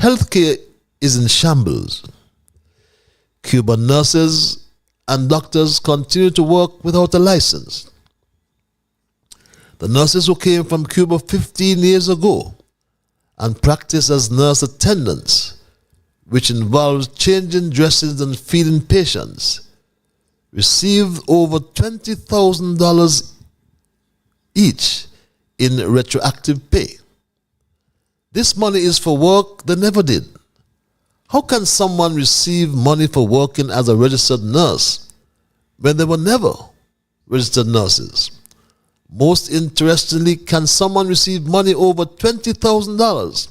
Healthcare is in shambles. Cuban nurses and doctors continue to work without a license. The nurses who came from Cuba 15 years ago and practiced as nurse attendants, which involves changing dressings and feeding patients, received over $20,000 each in retroactive pay. This money is for work they never did. How can someone receive money for working as a registered nurse when they were never registered nurses? Most interestingly, can someone receive money over $20,000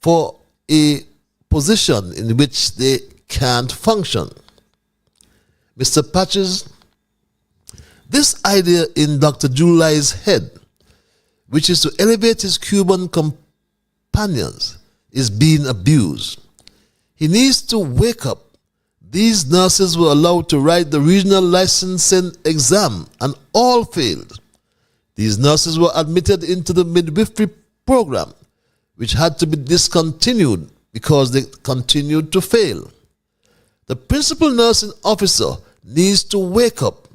for a position in which they can't function? Mr. Patches, this idea in Dr. July's head, which is to elevate his Cuban companions, is being abused. He needs to wake up. These nurses were allowed to write the regional licensing exam and all failed. These nurses were admitted into the midwifery program, which had to be discontinued because they continued to fail. The principal nursing officer needs to wake up,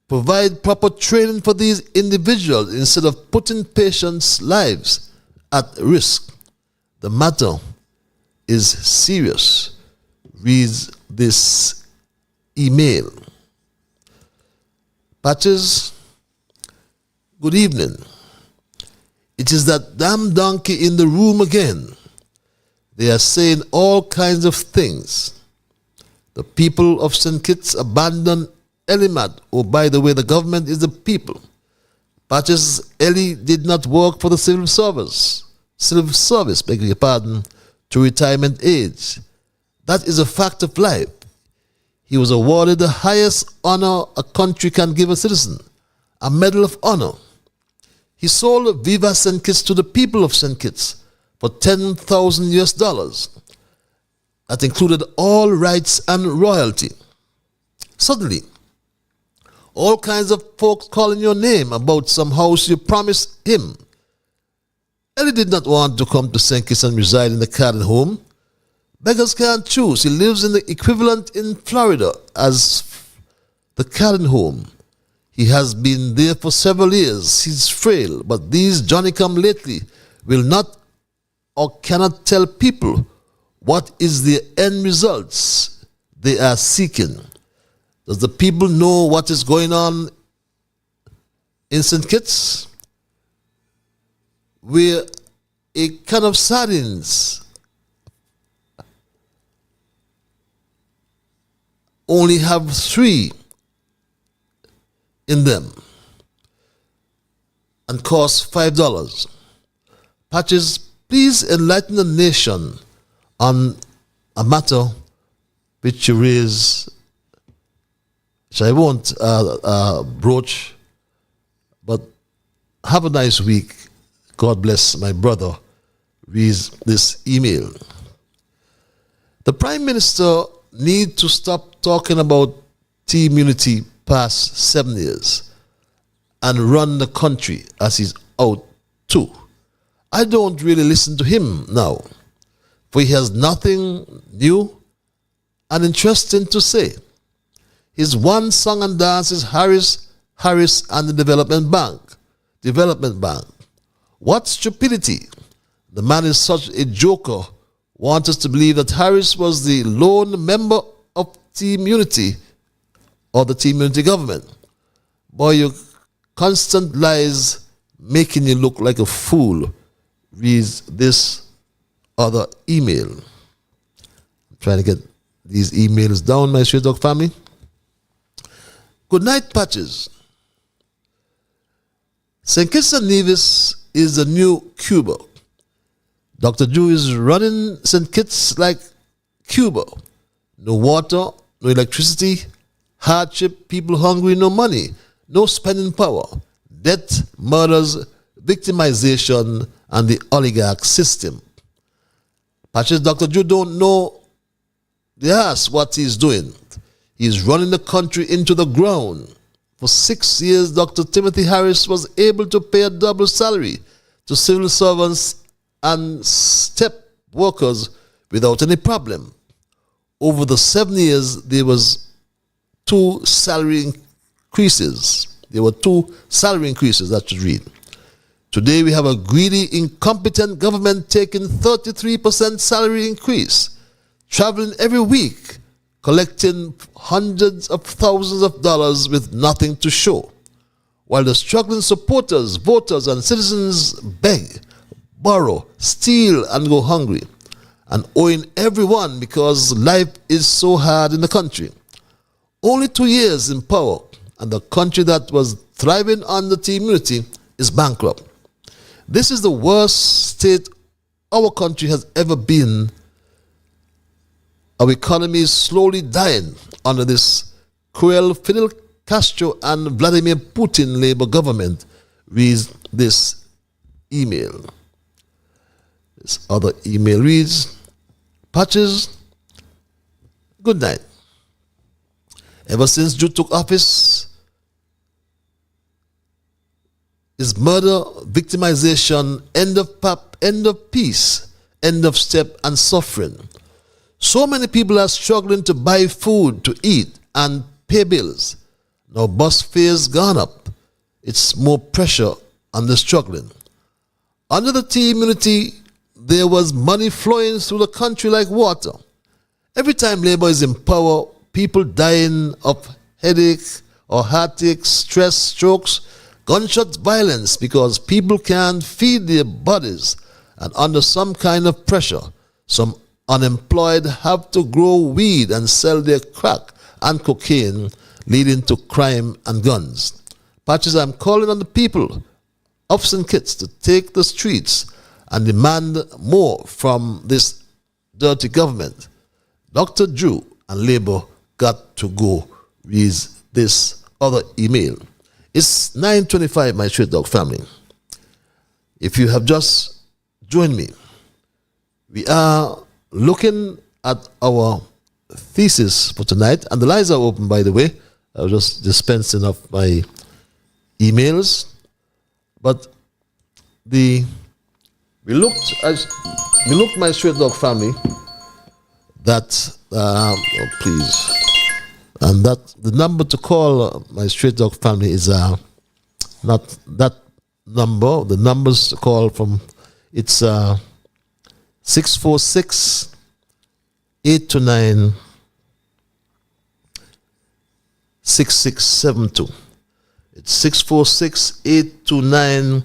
provide proper training for these individuals instead of putting patients' lives at risk. The matter is serious, reads this email. Patches, good evening. It is that damn donkey in the room again. They are saying all kinds of things. The people of St. Kitts abandoned Elimat. Oh, by the way, the government is the people. Patches Eli did not work for the civil service, beg your pardon, to retirement age. That is a fact of life. He was awarded the highest honor a country can give a citizen, a Medal of Honor. He sold Viva St. Kitts to the people of St. Kitts for $10,000. That included all rights and royalty. Suddenly, all kinds of folks calling your name about some house you promised him. Ellie did not want to come to St. Kitts and reside in the Carden home. Beggars can't choose. He lives in the equivalent in Florida as the Carden home. He has been there for several years. He's frail, but these Johnny-come-lately will not or cannot tell people what is the end results they are seeking. Does the people know what is going on in St. Kitts? Where a can of sardines only have 3 in them and cost $5. Patches, please enlighten the nation on a matter which you raise, which I won't broach, but have a nice week. God bless my brother. Reads this email. The Prime Minister needs to stop talking about team unity past 7 years and run the country as he's out to. I don't really listen to him now, for he has nothing new and interesting to say. His one song and dance is Harris and the Development Bank. What stupidity. The man is such a joker. Want us to believe that Harris was the lone member of Team Unity or the Team Unity government. Boy, your constant lies making you look like a fool, reads this other email. I'm trying to get these emails down, my Straight Dog family. Good night, Patches. St. Kitts and Nevis is the new Cuba. Dr. Drew is running St. Kitts like Cuba. No water, no electricity, hardship, people hungry, no money, no spending power, debt, murders, victimization, and the oligarch system. Patches, Dr. Drew don't know the ass what he's doing. He's running the country into the ground. For 6 years, Dr. Timothy Harris was able to pay a double salary to civil servants and step workers without any problem. Over the 7 years, there was 2 salary increases. There were 2 salary increases, that should read. Today, we have a greedy, incompetent government taking 33% salary increase, traveling every week, collecting hundreds of thousands of dollars with nothing to show, while the struggling supporters, voters, and citizens beg, borrow, steal, and go hungry, and owing everyone because life is so hard in the country. Only 2 years in power, and the country that was thriving under team unity is bankrupt. This is the worst state our country has ever been. Our economy is slowly dying under this cruel Fidel Castro and Vladimir Putin Labour government, reads this email. This other email reads, Patches, good night. Ever since Drew took office, is murder, victimization, end of peace, end of step, and suffering. So many people are struggling to buy food to eat and pay bills. Now bus fares gone up. It's more pressure on the struggling. Under the team unity, there was money flowing through the country like water. Every time Labour is in power, people dying of headache or heartache, stress, strokes, gunshot violence because people can't feed their bodies, and under some kind of pressure, some unemployed have to grow weed and sell their crack and cocaine, leading to crime and guns. Patches, I'm calling on the people of St. Kitts to take the streets and demand more from this dirty government. Dr. Drew and Labour got to go, reads this other email. It's 9:25, my Straight Dog family. If you have just joined me, we are looking at our thesis for tonight, and the lines are open, by the way. I was just dispensing of my emails, but we looked, my Straight Dog family, that please. And that the number to call my Straight Dog family is not that number. The numbers to call from, it's 646 829 6672. It's 646 829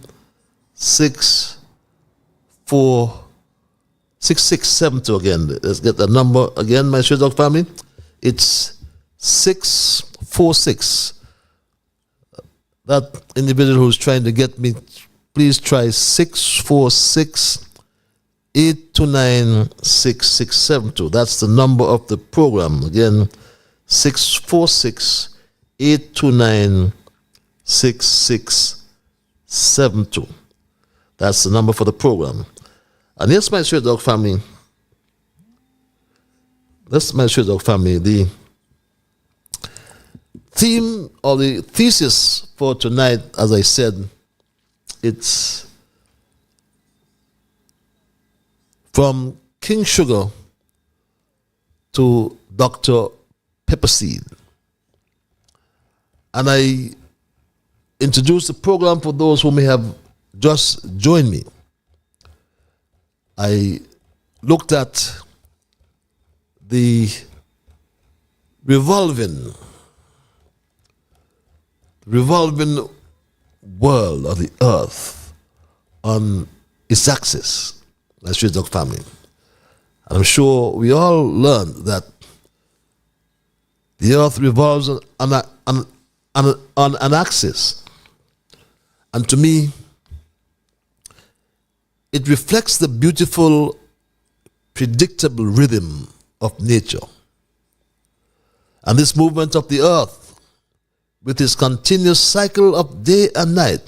6672 again. Let's get the number again, my Straight Dog family. It's 646. That individual who's trying to get me, please try 646 829 6672. That's the number of the program. Again, 646 829 6672. That's the number for the program. And yes, my Straight Dog family. That's my Straight Dog family. The theme or the thesis for tonight, as I said, it's from King Sugar to Dr. Pepperseed. And I introduced the program for those who may have just joined me. I looked at the revolving world of the earth on its axis, my Straight Dog family. And I'm sure we all learned that the earth revolves on an axis. And to me, it reflects the beautiful, predictable rhythm of nature. And this movement of the earth, with its continuous cycle of day and night,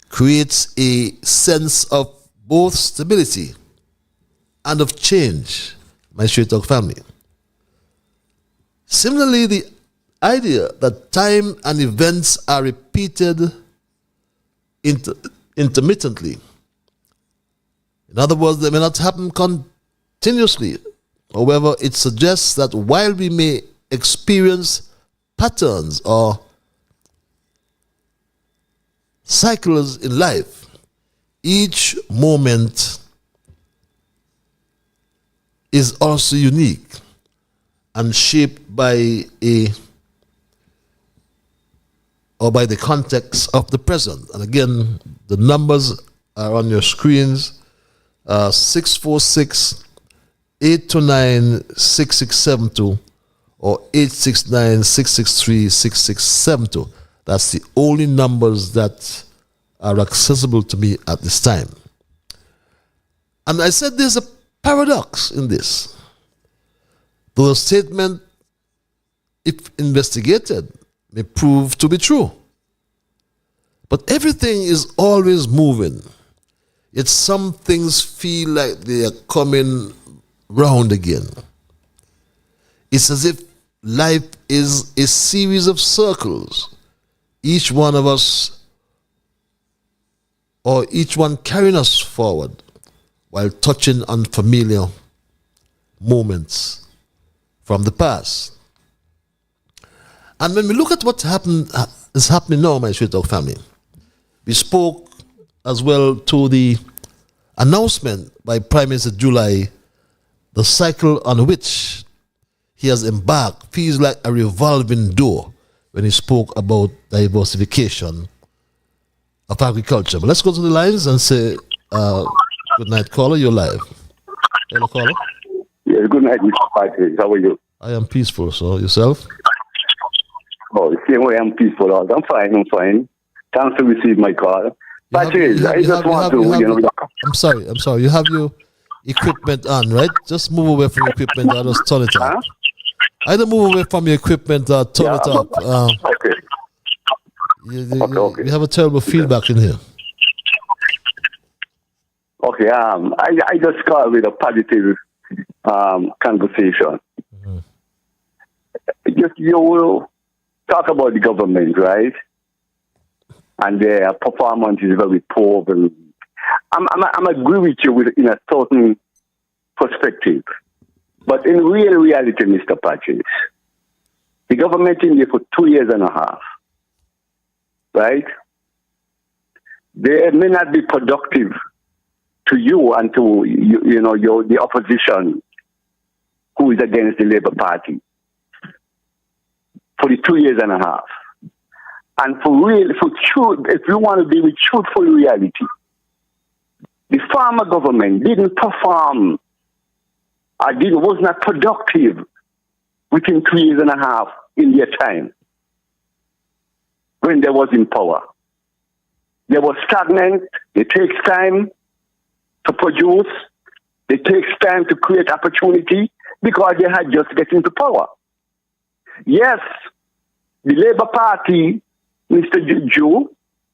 creates a sense of both stability and of change, my Straight Talk family. Similarly, the idea that time and events are repeated intermittently. In other words, they may not happen continuously. However, it suggests that while we may experience patterns or cycles in life, each moment is also unique and shaped by by the context of the present. And again, the numbers are on your screens. 646-829-6672 or 869-663-6672. That's the only numbers that are accessible to me at this time. And I said there's a paradox in this. Though the statement, if investigated, may prove to be true. But everything is always moving. Yet some things feel like they are coming round again. It's as if life is a series of circles, each one of us, or each one carrying us forward while touching on familiar moments from the past. And when we look at what is happening now, my Straight Talk family, we spoke as well to the announcement by Prime Minister July, the cycle on which he has embarked feels like a revolving door when he spoke about diversification of agriculture. But let's go to the lines and say, good night, caller, you're live. Hello, caller. Yes, good night, Mr. Patrick. How are you? I am peaceful, so yourself? Oh, the same way I'm peaceful. I'm fine. Thanks to receive my call. Patrick, I just want to, I'm sorry. You have your equipment on, right? Just move away from your equipment or just turn it off. Either move away from your equipment or turn it off. Okay. You have a terrible feedback in here. Okay, I just called with a positive conversation. Mm-hmm. You will talk about the government, right? And their performance is very poor. I'm agree with you in a certain perspective. But in real reality, Mr. Patrick, the government in there for 2 years and a half, right? They may not be productive to you and to the opposition who is against the Labour Party for the 2 years and a half. And if you want to be with truthful reality, the former government didn't perform was not productive within 2 years and a half in their time when they was in power. They were stagnant. It takes time to produce. It takes time to create opportunity because they had just get into power. Yes, the Labour Party, Mr. Jew,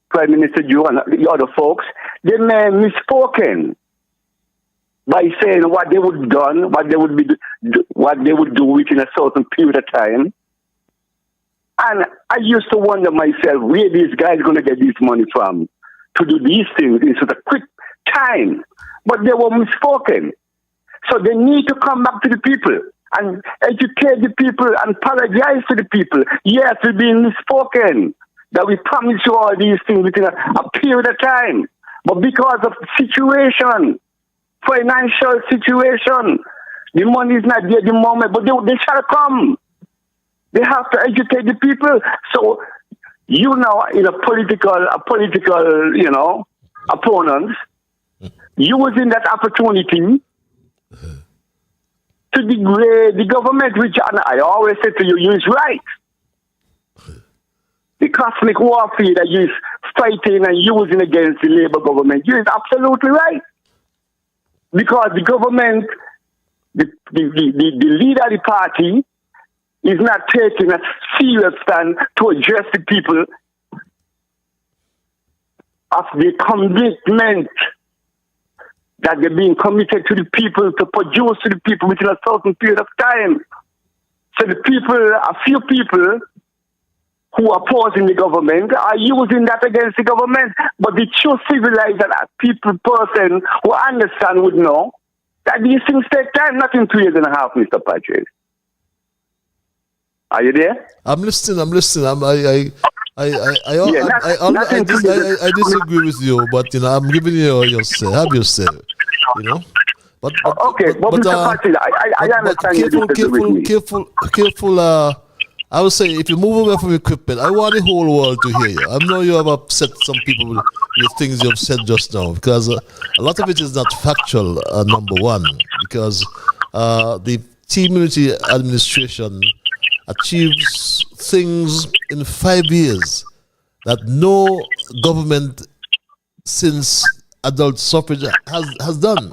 Prime Minister Jew and the other folks, they may have misspoken by saying what they would have done, what they would do within a certain period of time. And I used to wonder myself where these guys are going to get this money from to do these things in such a quick time. But they were misspoken. So they need to come back to the people and educate the people and apologize to the people. Yes, we've been misspoken, that we promise you all these things within a period of time. But because of situation, financial situation, the money is not there at the moment, but they shall come. They have to educate the people. So you now in a political, opponent, using that opportunity to degrade the government, which I always say to you, you is right. The cosmic warfare that you is fighting and using against the Labour government, you is absolutely right. Because the government, the leader of the party, is not taking a serious stand to address the people of the commitment that they're being committed to the people, to produce to the people within a certain period of time. So the people, a few people who are opposing the government are using that against the government. But the true civilized person who understand would know that these things take time, not in 2 years and a half, Mr. Patrick. Are you there? I'm listening. I disagree with you, but I'm giving you your say. Have your say, But Mr. Patrick, I understand you disagree with me. Careful. I would say if you move away from equipment, I want the whole world to hear you. I know you have upset some people with things you have said just now, because a lot of it is not factual, number one, because the community administration achieves things in 5 years that no government since adult suffrage has done,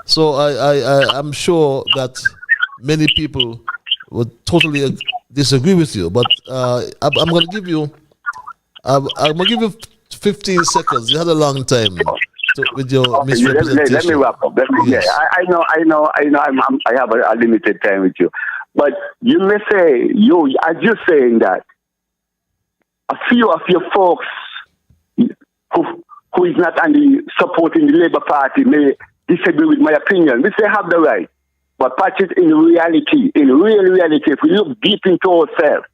So I'm sure that many people would totally disagree with you, but I'm going to give you 15 seconds. You had a long time with your misrepresentation. Let me wrap up. Yes. I know. I have a limited time with you, but you may say are just saying that a few of your folks who is not supporting the Labour Party may disagree with my opinion. We say have the right. But Patrick, in reality, if we look deep into ourselves,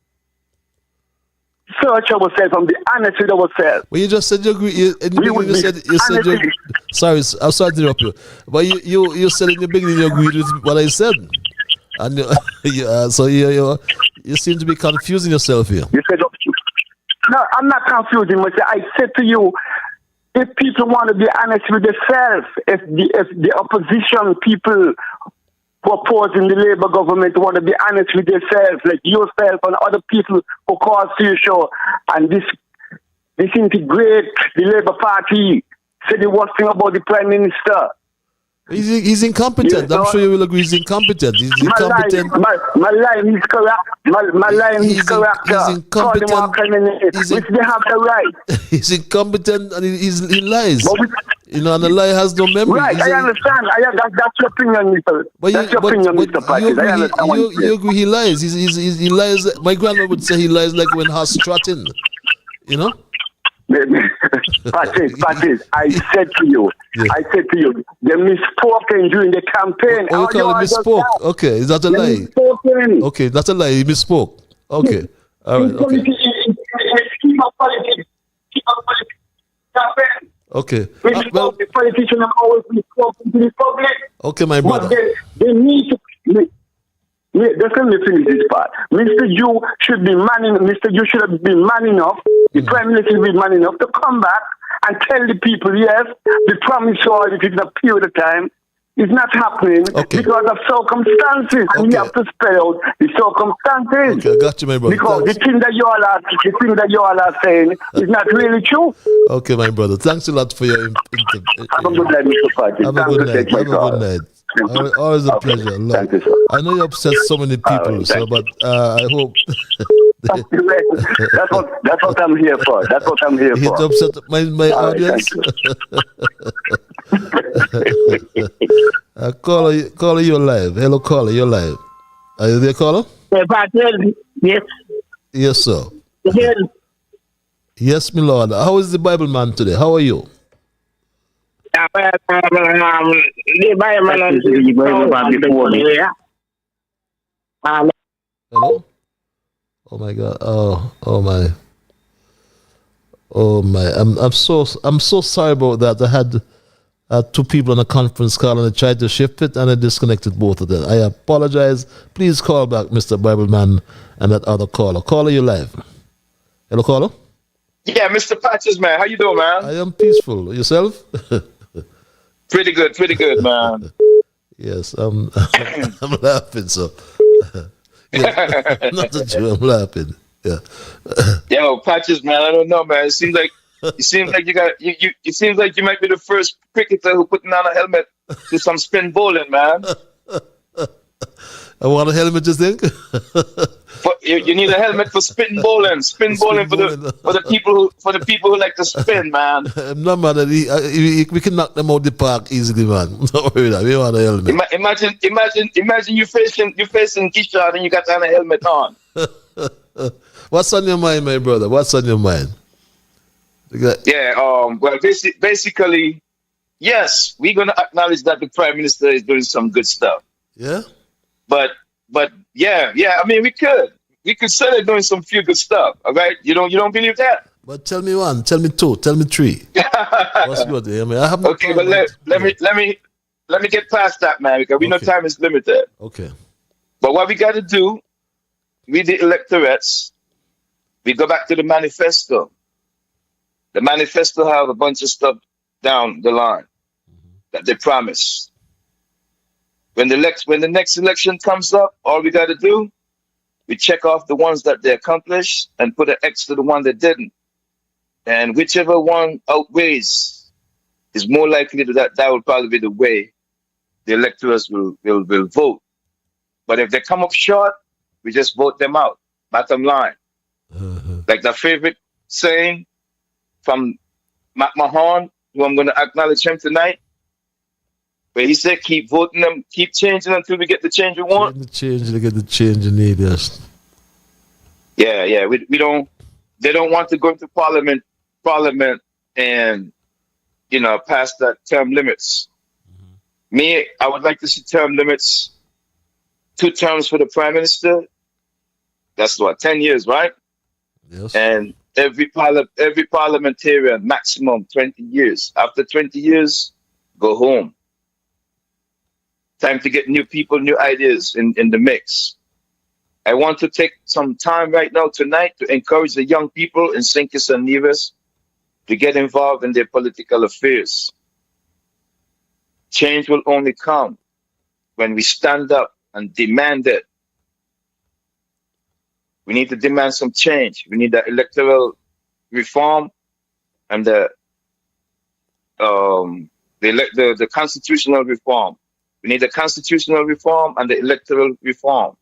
search ourselves and be honest with ourselves. Well, you just said you agree. You said you sorry, I'm sorry to interrupt you. But you said in the beginning you agreed with what I said. And so you seem to be confusing yourself here. You said, no, I'm not confusing myself. I said to you, if people want to be honest with themselves, if the opposition people who oppose in the Labour government want to be honest with themselves, like yourself and other people who cause to your show and disintegrate the Labour Party, say the worst thing about the Prime Minister. He's incompetent. I'm sure you will agree he's incompetent. He's incompetent. My line is correct. My line is correct. He's incompetent. Which they have the right. He's incompetent and he lies. And the lie has no memory. Right, I understand. That's your opinion, Mr. That's your opinion, Mr. Patrick. I understand you agree he lies. He lies. My grandma would say he lies like when horse trotting. Patrick, I said to you, they misspoken during the campaign. Oh, you call it misspoke? Okay, is that a lie? Misspoken. Okay, that's a lie. He misspoke. Okay, all right. Okay. Okay. The politicians have always been spoken to the public. Okay, my brother. But they need to. Just let me finish this part. Mr. Yu should have been man enough. The Prime Minister should be man enough to come back and tell the people, yes, the promise all it in a period of time is not happening because of circumstances. And we have to spell out the circumstances. Okay, I got you, my brother. Because the thing that you all are saying is not really true. Okay, my brother. Thanks a lot for your Have a good night, Mr. Patrick. Have a good night. Have a good night. Always a pleasure. Thank you, sir. I know you upset so many people, but I hope. that's what I'm here for. That's what I'm here for. To upset my audience. Caller, you're live. Hello, caller, you're live. Are you there, caller? Yes. Yes, sir. Yes. Yes, my lord. How is the Bible man today? How are you? Hello? Oh my God! Oh my! I'm so sorry about that. I had two people on a conference call and I tried to shift it and I disconnected both of them. I apologize. Please call back, Mr. Bibleman, and that other caller. Caller, you live. Hello, caller. Yeah, Mr. Patches, man. How you doing, man? I am peaceful. Yourself? Pretty good, man. Yes, I'm laughing. So, not that I'm laughing. Yeah. Yo, Patches, man. I don't know, man. It seems like It seems like you might be the first cricketer who putting on a helmet to some spin bowling, man. I want a helmet, you think? You need a helmet for spin bowling. Spin bowling for the people who like to spin, man. No man, we can knock them out the park easily, man. Don't worry that. We want a helmet. Imagine you facing Kishard and you got a helmet on. What's on your mind, my brother? What's on your mind? Yeah. Well, basically, yes, we're gonna acknowledge that the Prime Minister is doing some good stuff. Yeah. But yeah. I mean, we could say they're doing some few good stuff. All right, you don't believe that? But tell me one, tell me two, tell me three. What's good? I mean, I have no okay, but let me get past that, man, because we know time is limited. Okay. But what we got to do, we the electorates, we go back to the manifesto. The manifesto have a bunch of stuff down the line that they promised. When the next election comes up, all we got to do, we check off the ones that they accomplished and put an X to the one that didn't. And whichever one outweighs is more likely that will probably be the way the electors will vote. But if they come up short, we just vote them out. Bottom line. Like the favorite saying from Mac Mahon, who I'm going to acknowledge him tonight, where he said, keep voting them, keep changing until we get the change we want. Get the change you need, yes. Yeah. They don't want to go into parliament and, pass that term limits. Me, I would like to see term limits, 2 terms for the Prime Minister. That's what, 10 years, right? Yes. And every parliamentarian, maximum 20 years. After 20 years, go home. Time to get new people, new ideas in the mix. I want to take some time right now tonight to encourage the young people in St. Kitts and Nevis to get involved in their political affairs. Change will only come when we stand up and demand it. We need to demand some change. We need the electoral reform and the constitutional reform. We need the constitutional reform and the electoral reform.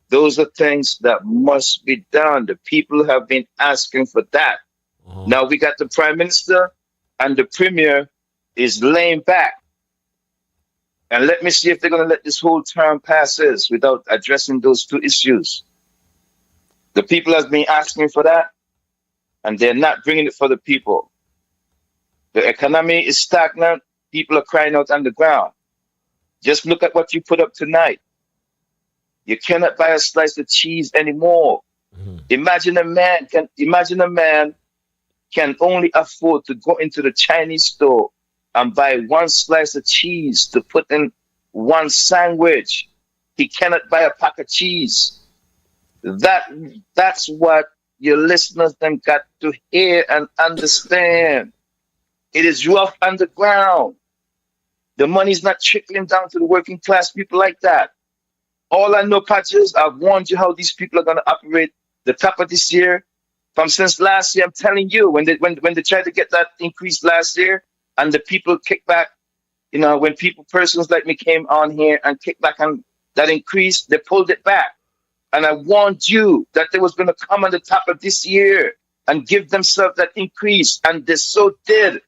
Those are things that must be done. The people have been asking for that. Now we got the Prime Minister and the Premier is laying back. And let me see if they're going to let this whole term passes without addressing those 2 issues. The people have been asking for that, and they're not bringing it for the people. The economy is stagnant. People are crying out on the ground. Just look at what you put up tonight. You cannot buy a slice of cheese anymore. Imagine a man can only afford to go into the Chinese store and buy 1 slice of cheese to put in 1 sandwich. He cannot buy a pack of cheese. That's what your listeners then got to hear and understand. It is rough underground. The money's not trickling down to the working class people like that. All I know, Patches, I've warned you how these people are going to operate the top of this year. From since last year, I'm telling you, when they tried to get that increase last year, and the people kicked back, when persons like me came on here and kicked back on that increase, they pulled it back. And I warned you that they was going to come on the top of this year and give themselves that increase. And they so did.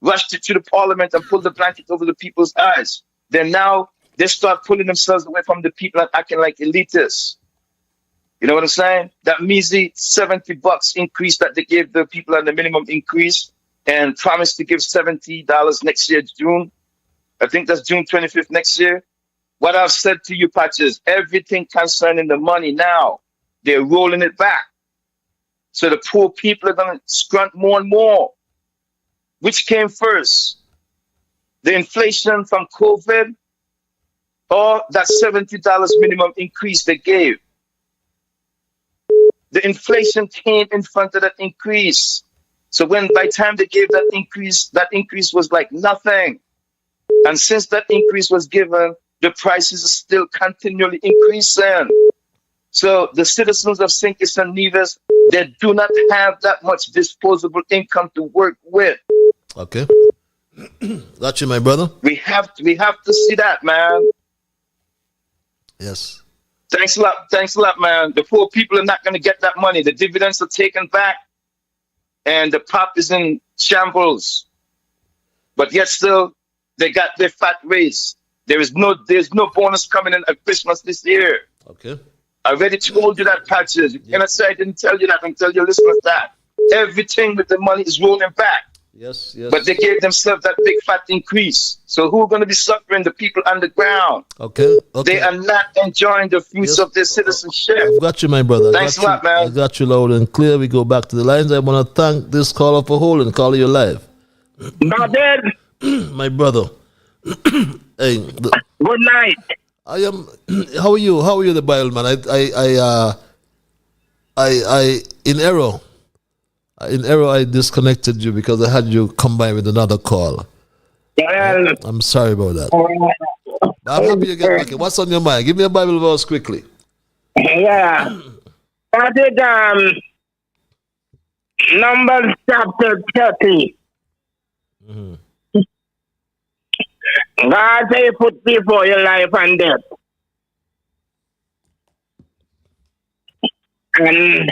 Rushed it to the parliament and pulled the blanket over the people's eyes. Then now they start pulling themselves away from the people and acting like elitists. You know what I'm saying? That measly $70 increase that they gave the people on the minimum increase and promised to give $70 next year, June. I think that's June 25th next year. What I've said to you, Patches, everything concerning the money now, they're rolling it back. So the poor people are going to scrunt more and more. Which came first? The inflation from COVID or that $70 minimum increase they gave? The inflation came in front of that increase. So by the time they gave that increase was like nothing. And since that increase was given, the prices are still continually increasing. So the citizens of St. Kitts and Nevis, they do not have that much disposable income to work with. Okay. Got you, my brother. We have to see that, man. Yes. Thanks a lot, man. The poor people are not going to get that money. The dividends are taken back, and the pop is in shambles. But yet still, they got their fat raised. There's no bonus coming in at Christmas this year. Okay. I already told you that, Patches. You cannot say I didn't tell you that. I can tell your listeners that. Everything with the money is rolling back. Yes, yes. But they gave themselves that big fat increase. So who are going to be suffering? The people underground. Okay. They are not enjoying the fruits of their citizenship. I've got you, my brother. Thanks a lot, man. I got you loud and clear. We go back to the lines. I want to thank this caller for holding. Caller, you live. My brother. Hey. Good night. I am. How are you? How are you, the Bible man? I in error. In error, I disconnected you because I had you combined with another call. Well, I'm sorry about that. I'm happy you get back. What's on your mind? Give me a Bible verse quickly. Yeah. That is Numbers chapter 30. Mm-hmm. God say put before your life and death. And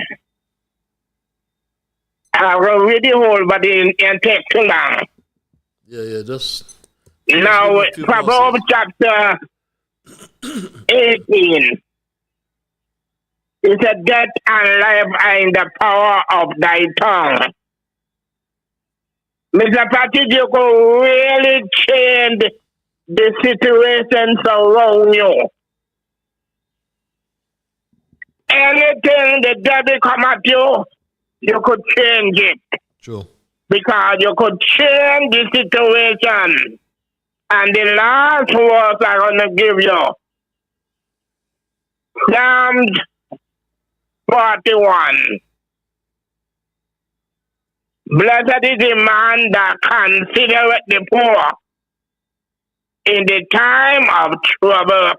I will read the whole, but it take too long. Yeah, just... Now, Proverbs chapter 18. It said, death and life are in the power of thy tongue. Mr. Patrick, you could really change the situations around you. Anything the devil come at you, you could change it. True. Because you could change the situation. And the last words I'm going to give you. Psalms 41. Blessed is the man that considereth the poor in the time of trouble.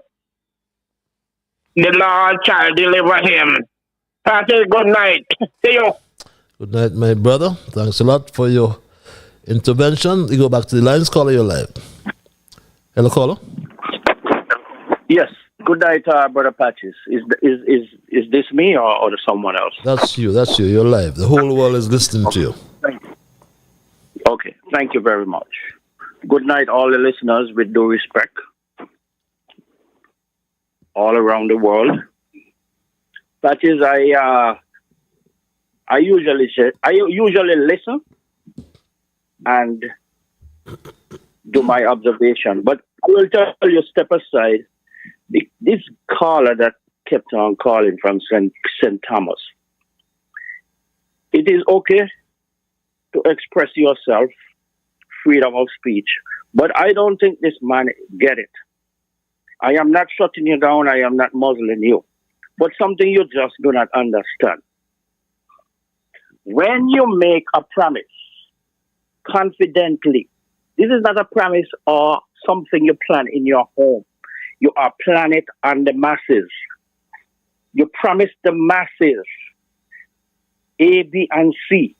The Lord shall deliver him. Pastor, good night. See you. Good night, my brother. Thanks a lot for your intervention. We go back to the lines. Caller, you're live. Hello, caller. Yes. Good night, Brother Patches. Is this me or someone else? That's you. That's you. You're live. The whole world is listening to you. Thank you. Okay. Thank you very much. Good night, all the listeners, with due respect. All around the world. Patches, I usually listen and do my observation, but I will tell you, step aside. This caller that kept on calling from St. Thomas, it is okay to express yourself, freedom of speech, but I don't think this man get it. I am not shutting you down, I am not muzzling you, but something you just do not understand. When you make a promise confidently, this is not a promise or something you plan in your home. You are planning it on the masses. You promise the masses A, B, and C.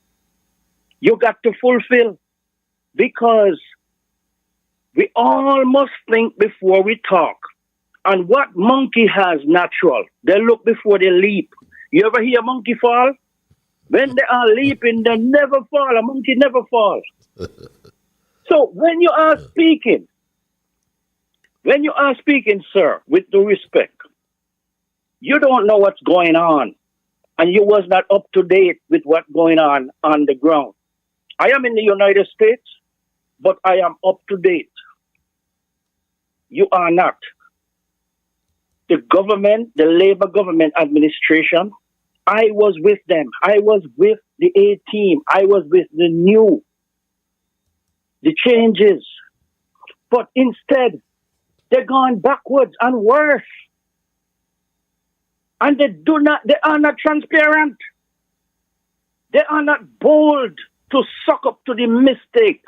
You got to fulfill, because we all must think before we talk. And what monkey has natural? They look before they leap. You ever hear a monkey fall? When they are leaping, they never fall. A monkey never falls. So when you are speaking, sir, with due respect, you don't know what's going on, and you was not up to date with what's going on the ground. I am in the United States, but I am up to date. You are not. The government, the Labour government administration, I was with them. I was with the A team. I was with the changes. But instead, they're going backwards and worse. And they are not transparent. They are not bold to suck up to the mistake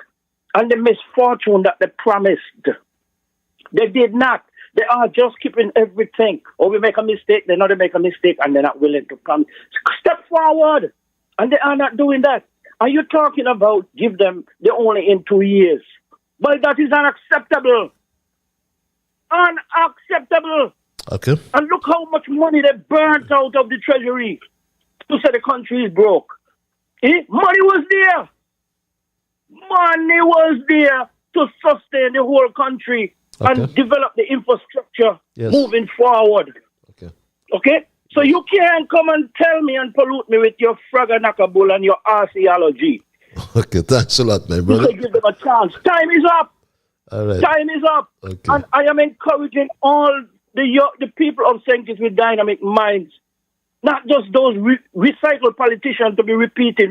and the misfortune that they promised. They did not. They are just keeping everything. Or we make a mistake, they know they make a mistake, and they're not willing to come. Step forward. And they are not doing that. Are you talking about give them the only in 2 years? But that is unacceptable. Unacceptable. Okay. And look how much money they burnt out of the treasury to say the country is broke. Money was there. Money was there to sustain the whole country and develop the infrastructure moving forward. Okay? So you can't come and tell me and pollute me with your fraganacabull and your archaeology. Okay, thanks a lot, my brother. You give them a chance. Time is up. All right. Time is up. Okay. And I am encouraging all the people of St. Kitts with dynamic minds, not just those recycled politicians to be repeated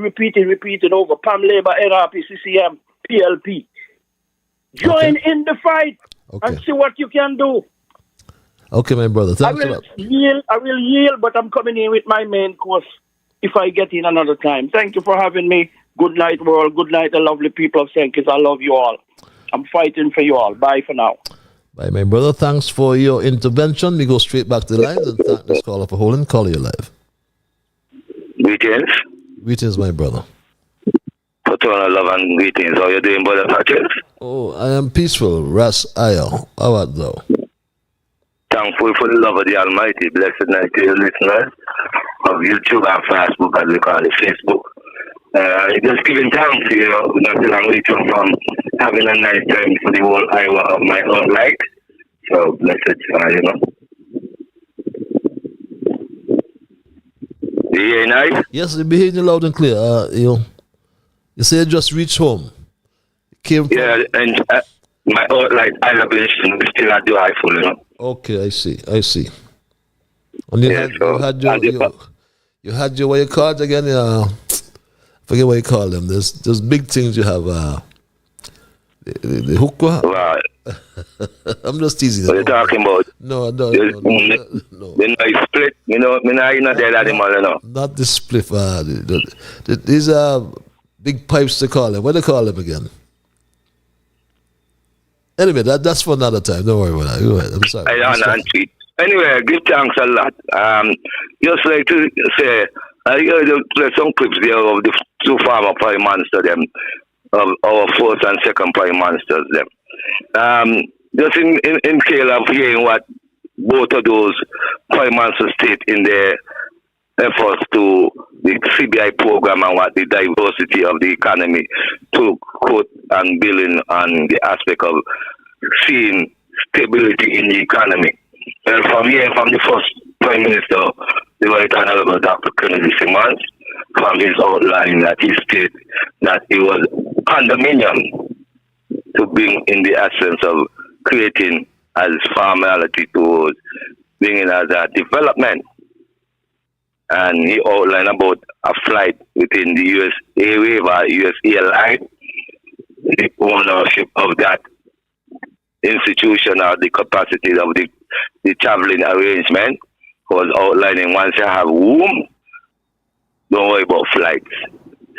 over PAM, Labour, NRP, CCM, PLP. Join in the fight and see what you can do. Okay, my brother. Thanks a lot. I will yield, but I'm coming in with my main course if I get in another time. Thank you for having me. Good night, world. Good night, the lovely people of St. Kitts. I love you all. I'm fighting for you all. Bye for now. Bye, my brother. Thanks for your intervention. We go straight back to the lines and thank this caller for holding. Call you live. Greetings. Greetings, my brother. Paternal love and greetings. How you doing, brother Patrick? Oh, I am peaceful. Ras Ayo. How art thou? Thankful for the love of the Almighty. Blessed night to your listeners of YouTube and Facebook, as we call it, Facebook. Just giving thanks to you, not too long return from having a nice time for the whole hour of my own life. So, blessed, you know. You hear nice? Yes, you're behaving loud and clear. You say you just reached home. Yeah, and my own life, I love it, still at the iPhone, you know. Okay, I see. And you had your what you call it again? Forget what you call them. There's big things you have. The hookah. Right. I'm just teasing. What are you talking about? No. The nice split. You know, you're not dead animal, you know. Not the split. These are big pipes they call them. What do they call them again? Anyway, that's for another time. Don't worry about that. Go ahead. I'm sorry. Anyway, give thanks a lot. Just like to say, I heard some clips there of the two former prime ministers, them, of our first and second prime ministers, them. Just in scale of hearing what both of those prime ministers state in their efforts to the CBI program and what the diversity of the economy to quote and building on the aspect of seeing stability in the economy. And from the first Prime Minister, the Right Honorable Dr. Kennedy Simmons, from his outline that he stated that it was condominium to bring in the essence of creating as formality towards bringing as a development. And he outlined about a flight within the U.S. Airwave or U.S. airline, the ownership of that institution or the capacity of the traveling arrangement was outlining once you have room, don't worry about flights.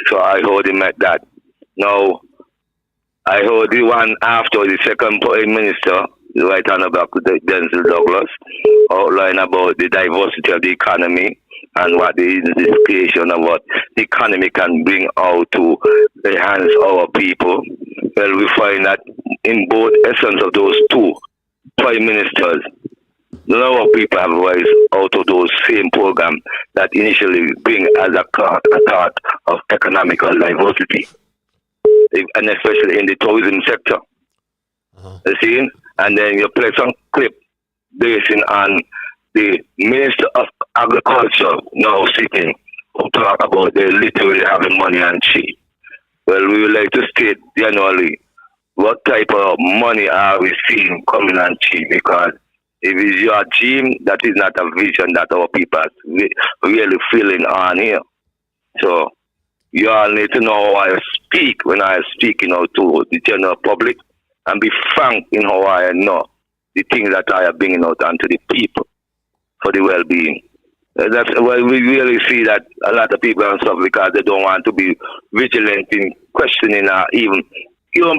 So I heard him at that. Now, I heard the one after the second Prime Minister, the Right Honorable Denzel Douglas, outline about the diversity of the economy and what the creation of what the economy can bring out to enhance our people. Well, we find that in both essence of those two prime ministers, our people have rise out of those same programs that initially bring as a thought of economical diversity, and especially in the tourism sector. You see? And then you play some clip basing on the Minister of Agriculture now sitting who talk about they literally having money and cheap. Well, we would like to state generally what type of money are we seeing coming on cheap, because if it's your dream, that is not a vision that our people are really feeling on here. So you all need to know how I speak when I speak, to the general public, and be frank in how I know the things that I are bringing out onto the people for the well-being. That's why we really see that a lot of people and stuff, because they don't want to be vigilant in questioning or even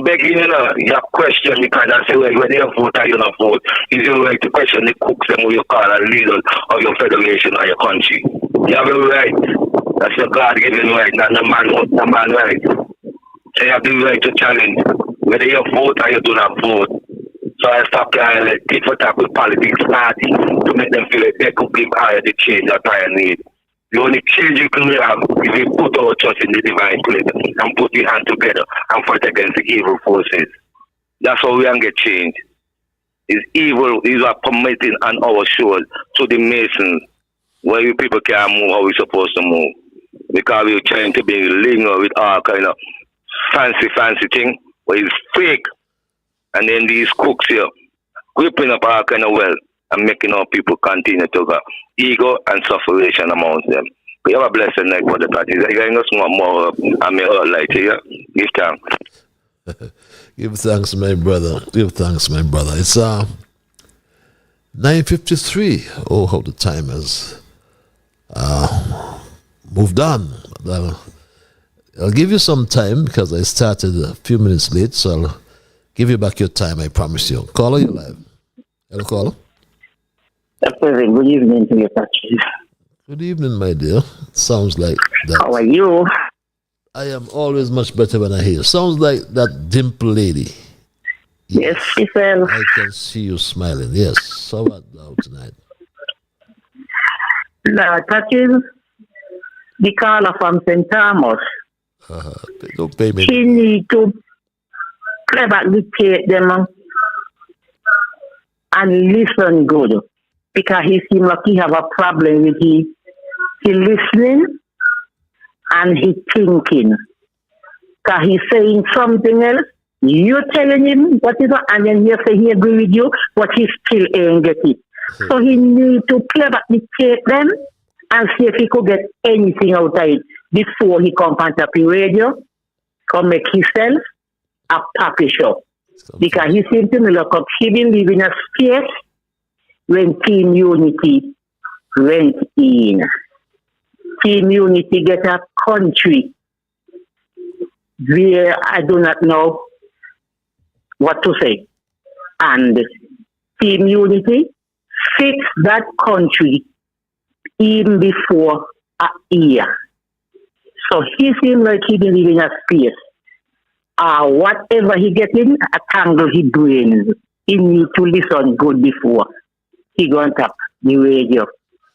begging, your question, because I say, well, whether you vote or you don't vote, is your right to question the cooks and who you call a leader of your federation or your country. You have a right. That's your God-given right, not the man right. So you have the right to challenge whether you vote or you do not vote. So I stop trying to tit for tat with politics party to make them feel like they could give higher the change that I need. The only change you can have is you put our trust in the divine place and put your hand together and fight against the evil forces. That's how we can get change. It's evil is are permitting on our shores to the Masons where you people can't move how we're supposed to move. Because we're trying to be linger with all kind of fancy thing where it's fake. And then these cooks here whipping up all kind of wealth and making our people continue to go ego and sufferation amongst them. We have a blessed night for the parties. I got more and me all light here. Give thanks. Give thanks, my brother. Give thanks, my brother. It's 9:53. Oh, how the time has moved on. I'll give you some time because I started a few minutes late, so I'll give you back your time, I promise you. Caller, you're live. Hello, caller. Good evening to you, Patrick. Good evening, my dear. Sounds like that. How are you? I am always much better when I hear you. Sounds like that dimple lady. Yes, she said. I can see you smiling. Yes. How about now tonight? No, Patrick, the caller from St. Thomas. Don't pay me. He need to cleverly dictate them and listen good. Because he seems like he have a problem with he listening and he thinking. Because he's saying something else, you're telling him what is it, and then he say he agree with you, but he still ain't get it. So he need to cleverly take them and see if he could get anything out of it before he come on top the radio, come make himself a puppy show. Because he seems to me like he been living a space when Team Unity went in. Team Unity get a country where I do not know what to say. And Team Unity fix that country even before a year. So he seems like he been living a space. Whatever he get in, a tangle he brains. He need to listen good before he go on top the radio.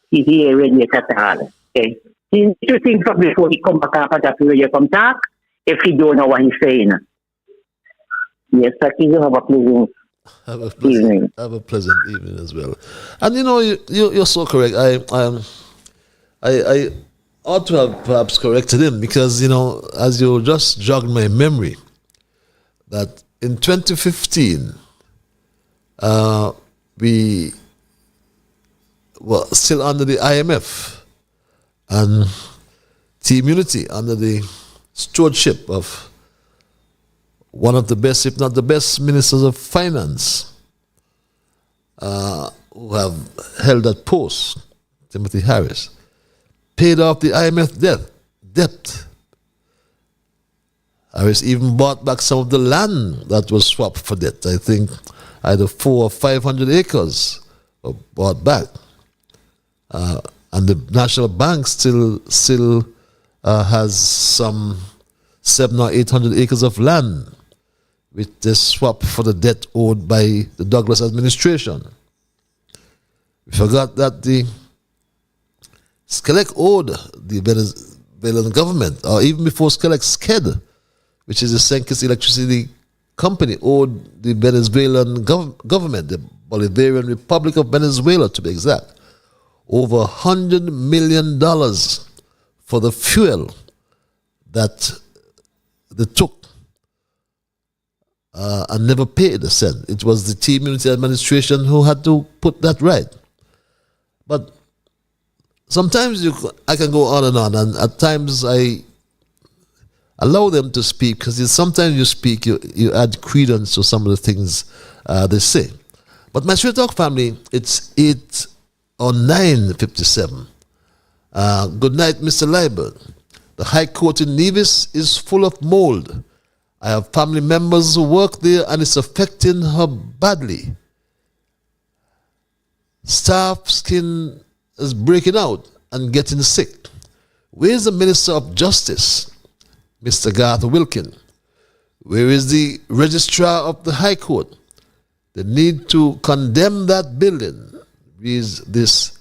He hear radio at all. Okay. He need to think up before he come back up at the radio come talk if he don't know what he's saying. Yes, I think you have a pleasant evening. Have a pleasant evening as well. And you know, you're so correct. I ought to have perhaps corrected him because, you know, as you just jogged my memory, that in 2015, we were still under the IMF and Team Unity under the stewardship of one of the best, if not the best, ministers of finance who have held that post, Timothy Harris, paid off the IMF debt. Harris even bought back some of the land that was swapped for debt. I think either 400 or 500 acres were bought back. And the National Bank still has some 700 or 800 acres of land which they swapped for the debt owed by the Douglas administration. We forgot that the Skelec owed the Venezuelan government, or even before Skelec, SKED, which is the Senkis Electricity Company, owed the Venezuelan government, the Bolivarian Republic of Venezuela to be exact, over $100 million for the fuel that they took and never paid a cent. It was the Team Unity administration who had to put that right. But sometimes I can go on, and at times I allow them to speak because sometimes you speak, you add credence to some of the things they say. But my Straight Talk family, it's 8 or 9:57. Good night, Mr. Liburd. The High Court in Nevis is full of mold. I have family members who work there and it's affecting her badly. Staff skin is breaking out and getting sick. Where is the Minister of Justice, Mr. Garth Wilkin? Where is the Registrar of the High Court? They need to condemn that building. Is this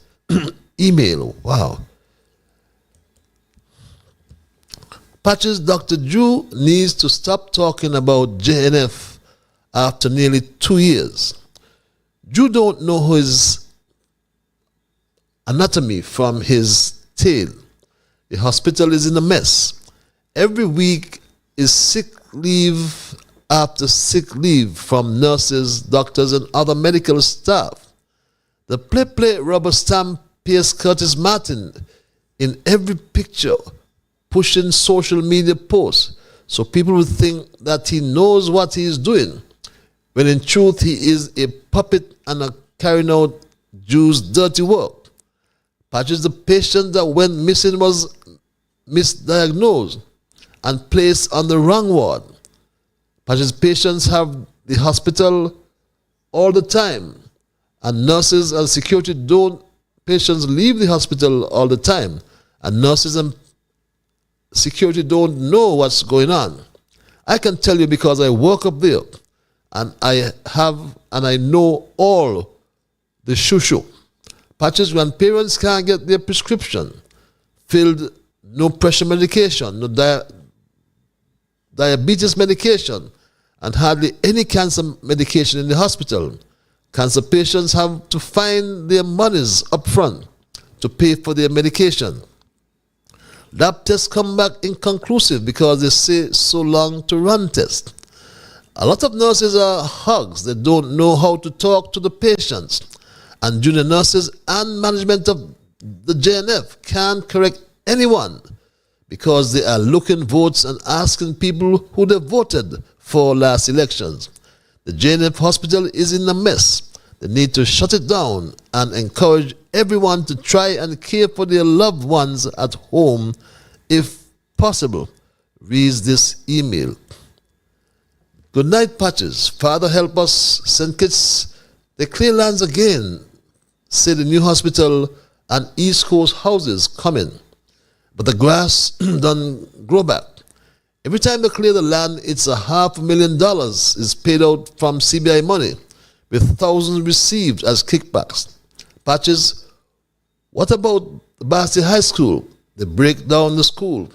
email? Wow. Patches, Dr. Drew needs to stop talking about JNF after nearly 2 years. Drew don't know his anatomy from his tail. The hospital is in a mess. Every week is sick leave after sick leave from nurses, doctors, and other medical staff. The play rubber stamp Pierce Curtis Martin in every picture, pushing social media posts so people will think that he knows what he is doing, when in truth he is a puppet and a carrying out Jews' dirty work. Patches, the patient that went missing, was misdiagnosed and placed on the wrong ward. Patches, patients have the hospital all the time, and nurses and security don't. Patients leave the hospital all the time, and nurses and security don't know what's going on. I can tell you because I work up there, and I know all the shushu. Patches, when parents can't get their prescription filled, no pressure medication, no diabetes medication, and hardly any cancer medication in the hospital. Cancer patients have to find their monies up front to pay for their medication. Lab tests come back inconclusive because they say so long to run tests. A lot of nurses are hogs. They don't know how to talk to the patients. And junior nurses and management of the JNF can't correct anyone because they are looking votes and asking people who they voted for last elections. The JNF hospital is in a mess. They need to shut it down and encourage everyone to try and care for their loved ones at home if possible. Reads this email. Good night, Patches. Father, help us. St. Kitts, they clear lands again. Say the new hospital and East Coast houses coming. But the grass done grow back. Every time they clear the land, it's $500,000 is paid out from CBI money, with thousands received as kickbacks. Patches, what about the Basti High School? They break down the school.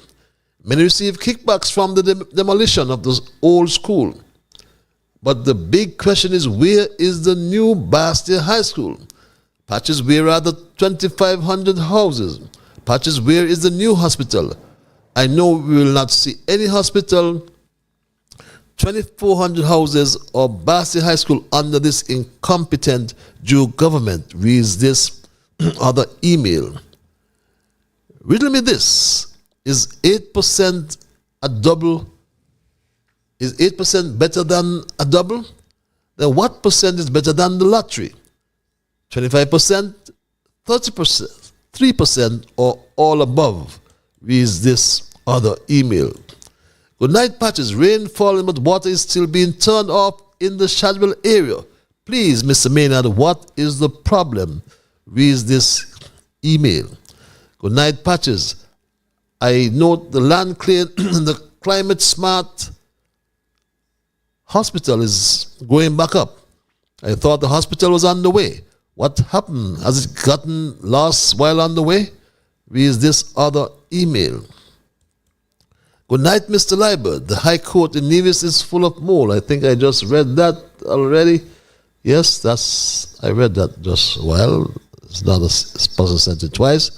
Many receive kickbacks from the demolition of the old school. But the big question is, where is the new Basti High School? Patches, where are the 2,500 houses? Patches, where is the new hospital? I know we will not see any hospital, 2,400 houses, or Basti High School under this incompetent Jew government. Reads this other email. Riddle me this. Is 8% a double? Is 8% better than a double? Then what percent is better than the lottery? 25%, 30%, 3%, or all above? Reads this other email. Good night, Patches. Rain falling, but water is still being turned off in the Shadwell area. Please, Mr. Maynard, what is the problem? Reads this email. Good night, Patches. I note the land cleared in the climate smart hospital is going back up. I thought the hospital was on the way. What happened? Has it gotten lost while on the way? Reads this other email. Good night, Mr. Liburd. The High Court in Nevis is full of mold. I think I just read that already. Yes, I read that just a while. It's not a person sent it twice.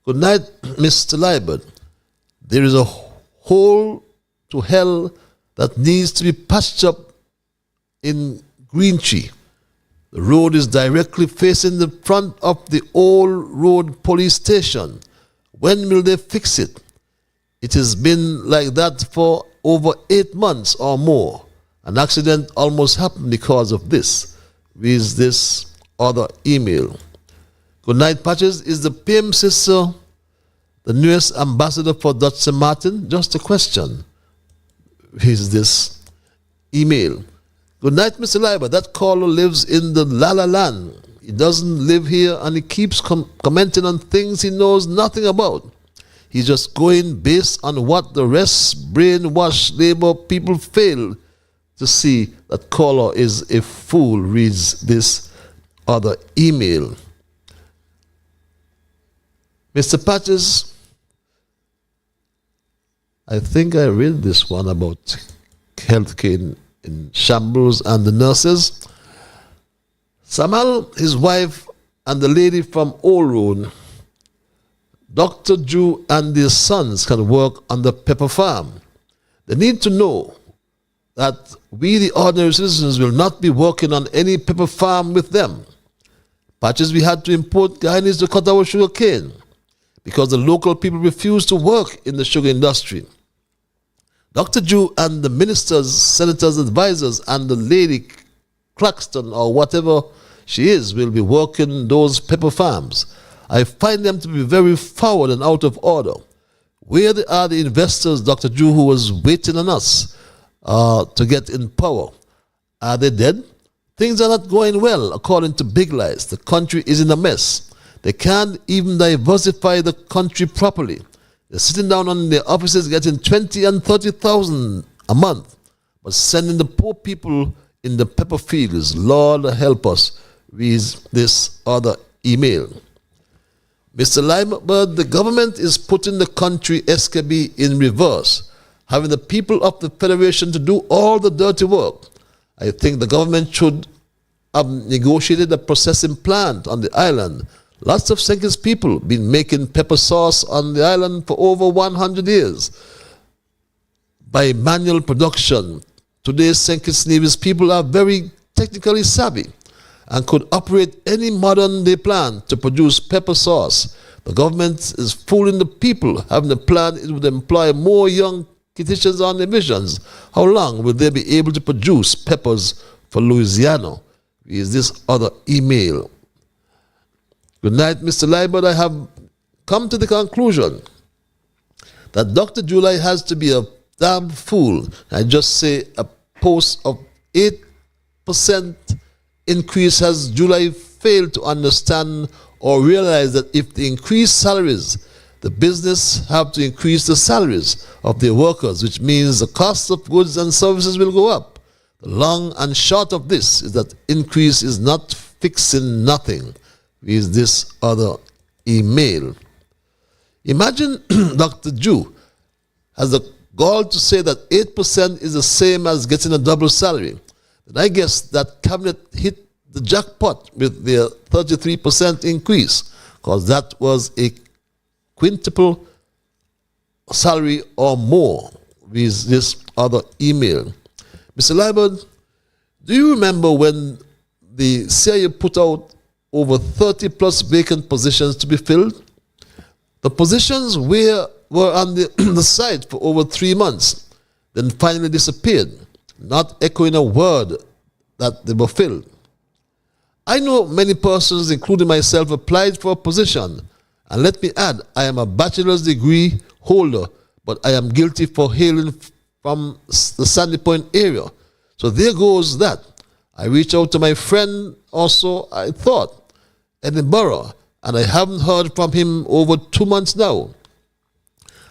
Good night, Mr. Liburd. There is a hole to hell that needs to be patched up in Green Tree. The road is directly facing the front of the old road police station. When will they fix it? It has been like that for over 8 months or more. An accident almost happened because of this. Reads this other email. Good night, Patches. Is the PM sister the newest ambassador for Dutch St. Martin? Just a question. Reads this email. Good night, Mr. Liber. That caller lives in the La Land. He doesn't live here, and he keeps commenting on things he knows nothing about. He's just going based on what the rest brainwashed Labour people failed to see that caller is a fool, reads this other email. Mr. Patches, I think I read this one about healthcare in shambles and the nurses. Samal, his wife, and the lady from Old Road, Dr. Jew and their sons can work on the pepper farm. They need to know that we, the ordinary citizens, will not be working on any pepper farm with them. Patches, we had to import Guyanese to cut our sugar cane because the local people refuse to work in the sugar industry. Dr. Jew and the ministers, senators, advisors, and the lady Claxton, or whatever she is, will be working those pepper farms. I find them to be very forward and out of order. Where are the investors, Dr. Jew, who was waiting on us to get in power? Are they dead? Things are not going well, according to Big Lies. The country is in a mess. They can't even diversify the country properly. They're sitting down on their offices getting 20 and 30,000 a month, but sending the poor people in the pepper fields. Lord help us, reads this other email. Mr. Liburd, the government is putting the country SKB in reverse, having the people of the Federation to do all the dirty work. I think the government should have negotiated a processing plant on the island. Lots of Senkis people been making pepper sauce on the island for over 100 years by manual production. Today's Senkis Nevis people are very technically savvy and could operate any modern day plant to produce pepper sauce. The government is fooling the people, having a plan it would employ more young kitchens on their missions. How long will they be able to produce peppers for Louisiana? Is this other email? Good night, Mr. Liburd. I have come to the conclusion that Dr. July has to be a damn fool. I just say a post of 8% increase. Has July failed to understand or realize that if they increase salaries, the business have to increase the salaries of their workers, which means the cost of goods and services will go up. The long and short of this is that increase is not fixing nothing. Is this other email. Imagine Dr. Jew has the gall to say that 8% is the same as getting a double salary. Then I guess that cabinet hit the jackpot with their 33% increase, because that was a quintuple salary or more. Is this other email. Mr. Liburd, do you remember when the CIA put out over 30 plus vacant positions to be filled? The positions were on the site for over 3 months, then finally disappeared, not echoing a word that they were filled. I know many persons, including myself, applied for a position, and let me add, I am a bachelor's degree holder, but I am guilty for hailing from the Sandy Point area. So there goes that. I reached out to my friend also, I thought, Edinburgh, and I haven't heard from him over 2 months now.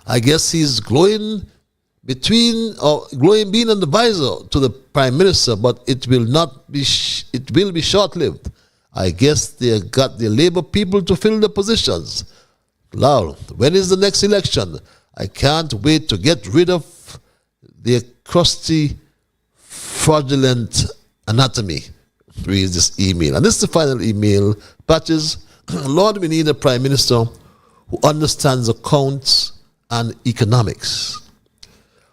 I guess he's glowing being an advisor to the Prime Minister, but it will be short-lived. I guess they got the Labour people to fill the positions. Lol, when is the next election? I can't wait to get rid of their crusty, fraudulent anatomy. Read this email. And this is the final email. Patches, Lord, we need a Prime Minister who understands accounts and economics.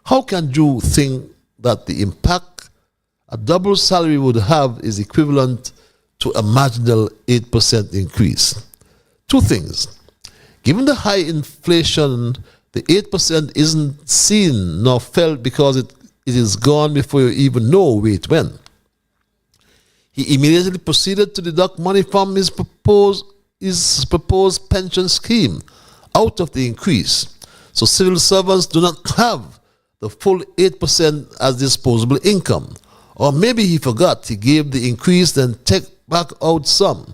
How can you think that the impact a double salary would have is equivalent to a marginal 8% increase? Two things. Given the high inflation, the 8% isn't seen nor felt because it is gone before you even know where it went. He immediately proceeded to deduct money from his proposed pension scheme out of the increase. So civil servants do not have the full 8% as disposable income. Or maybe he forgot he gave the increase, then take back out some.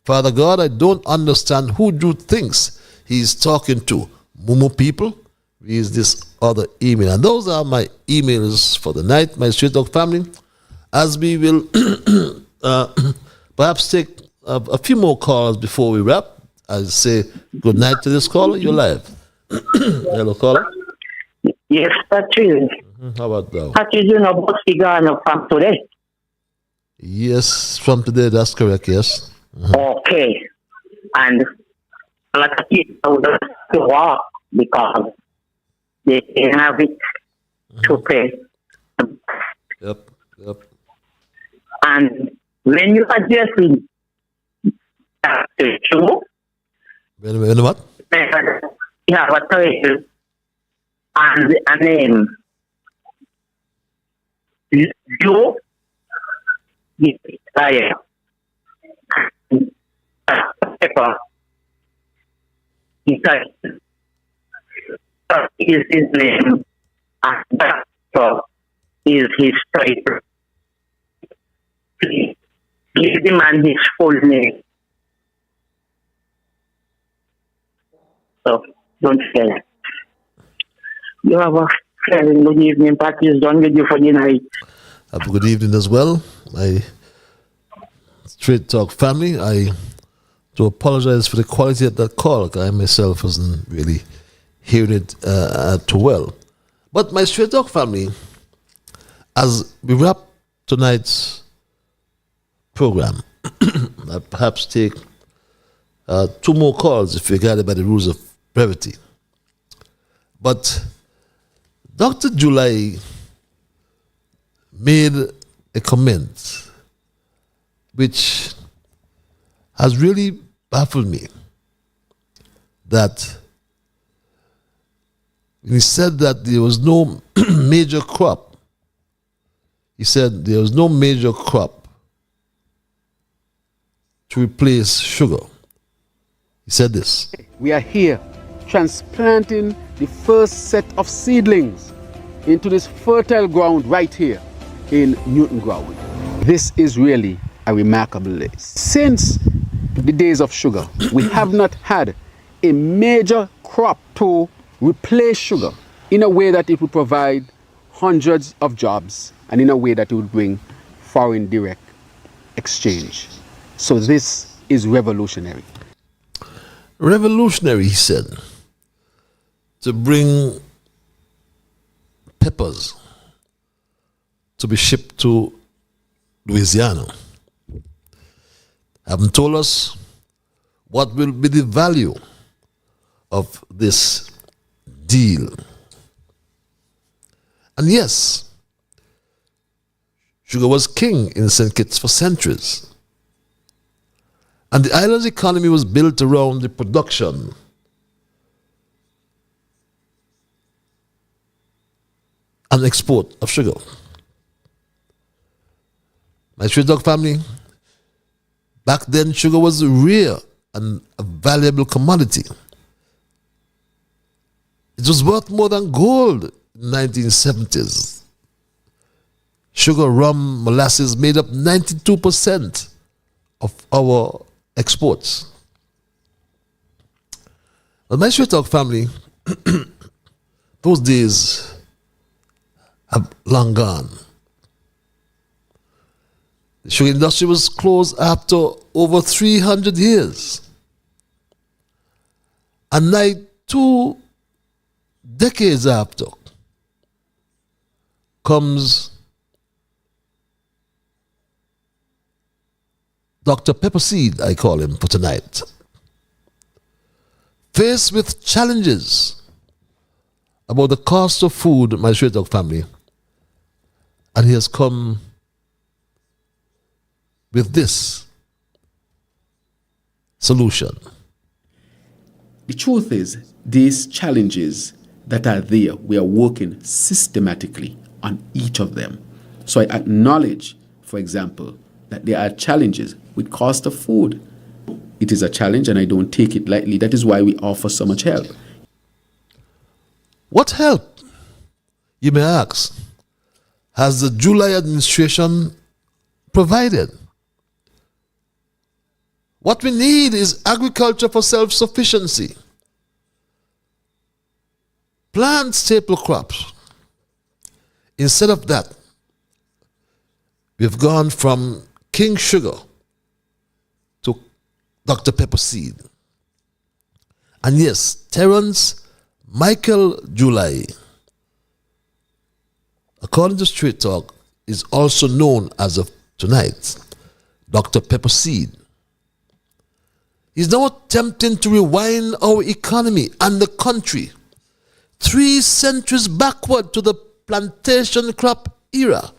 Father God, I don't understand who Jude thinks he is talking to. Mumu people? reads this other email. And those are my emails for the night, my Straight Talk family. As we will perhaps take a few more calls before we wrap. I'll say good night to this caller. You're live. Hello, caller. Yes, Patrice. How about that? Patrice, you know about Ghana from today? Yes, from today, that's correct, yes. Okay. And a lot of people would have to walk because they didn't have it to pay. Yep. And when you address it, when what? You have a title and a name. You paper is his name and that is his title. Please give the man his full name. So don't forget that. You have a pleasant good evening, Patrice. Done with you for the night. Have a good evening as well, my Straight Talk family. I do apologize for the quality of that call. I myself wasn't really hearing it too well. But my Straight Talk family, as we wrap tonight's program, I'll perhaps take 2 more calls if you're guided by the rules of brevity. But Dr. July made a comment which has really baffled me, that he said that there was no major crop. He said there was no major crop to replace sugar. He said this. We are here transplanting the first set of seedlings into this fertile ground right here in Newton Ground. This is really a remarkable list. Since the days of sugar, we have not had a major crop to replace sugar in a way that it would provide hundreds of jobs and in a way that it would bring foreign direct exchange. So this is revolutionary. Revolutionary, he said, to bring peppers to be shipped to Louisiana. Haven't told us what will be the value of this deal. And yes, sugar was king in St. Kitts for centuries. And the island's economy was built around the production and export of sugar. My Straight Dog family, back then sugar was rare and a valuable commodity. It was worth more than gold in the 1970s. Sugar, rum, molasses made up 92% of our exports. But my Straight Talk family, those days have long gone. The sugar industry was closed after over 300 years. And now 2 decades after comes Dr. Pepperseed, I call him for tonight. Faced with challenges about the cost of food, my Straight Dog family, and he has come with this solution. The truth is, these challenges that are there, we are working systematically on each of them. So I acknowledge, for example, that there are challenges with cost of food. It is a challenge and I don't take it lightly. That is why we offer so much help. What help, you may ask, has the July administration provided? What we need is agriculture for self-sufficiency. plant staple crops. Instead of that, we've gone from King Sugar to Dr. Pepper seed. And yes, Terence Michael July, according to Straight Talk, is also known as of tonight, Dr. Pepper seed. He's now attempting to rewind our economy and the country 3 centuries backward to the plantation crop era.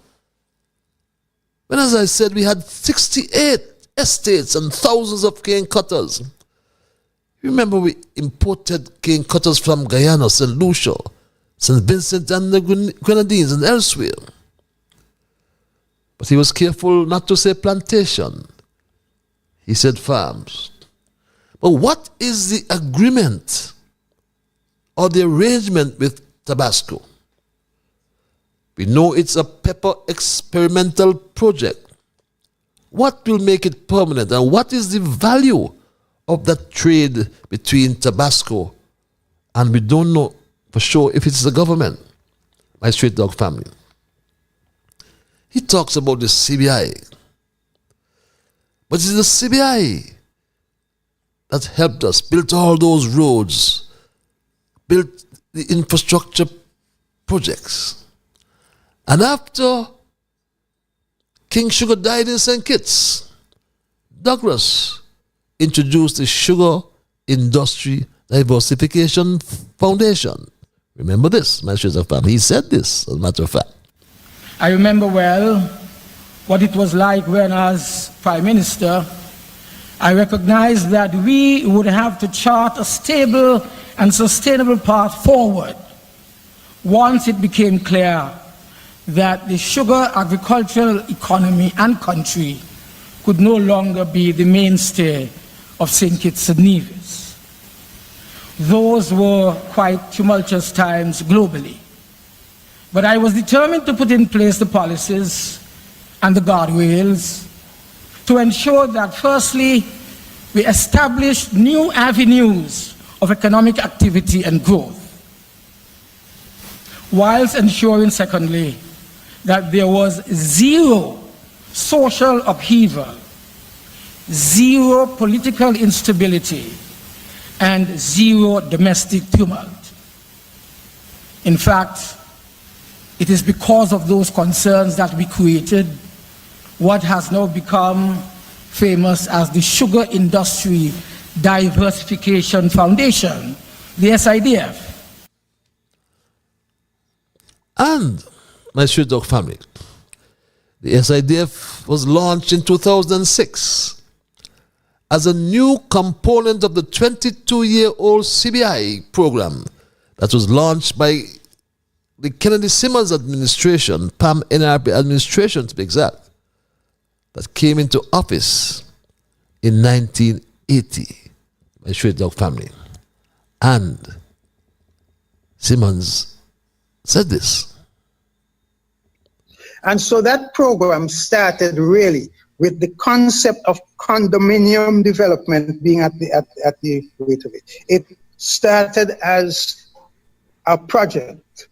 When, as I said, we had 68 estates and thousands of cane cutters. Remember, we imported cane cutters from Guyana, St. Lucia, St. Vincent and the Grenadines and elsewhere. But he was careful not to say plantation. He said farms. But what is the agreement or the arrangement with Tabasco? We know it's a pepper experimental project. What will make it permanent, and what is the value of that trade between Tabasco and we don't know for sure if it's the government? My Straight Dog family. He talks about the CBI. But it's the CBI that helped us, built all those roads, built the infrastructure projects. And after King Sugar died in St. Kitts, Douglas introduced the Sugar Industry Diversification Foundation. Remember this, my Straight Dog family. He said this, as a matter of fact. I remember well what it was like when, as Prime Minister, I recognized that we would have to chart a stable and sustainable path forward once it became clear that the sugar agricultural economy and country could no longer be the mainstay of St. Kitts and Nevis. Those were quite tumultuous times globally. But I was determined to put in place the policies and the guardrails to ensure that, firstly, we established new avenues of economic activity and growth, whilst ensuring, secondly, that there was zero social upheaval, zero political instability, and zero domestic tumult. In fact, it is because of those concerns that we created what has now become famous as the Sugar Industry Diversification Foundation, the SIDF. And, my Straight Dog family, the SIDF was launched in 2006 as a new component of the 22-year-old CBI program that was launched by the Kennedy Simmons administration, PAM NRP administration to be exact, that came into office in 1980, my Straight Dog family. And Simmons said this. And so that program started really with the concept of condominium development being at the root of it. It started as a project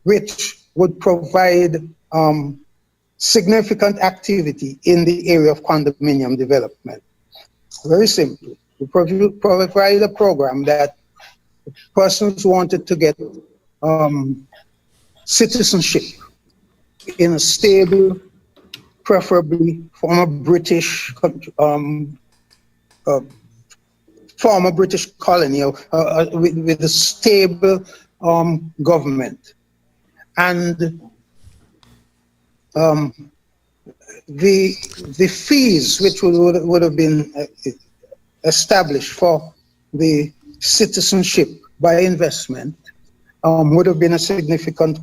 which would provide significant activity in the area of condominium development. Very simply, we provide a program that persons wanted to get citizenship in a stable, preferably former British colony with a stable government. And the fees which would have been established for the citizenship by investment would have been a significant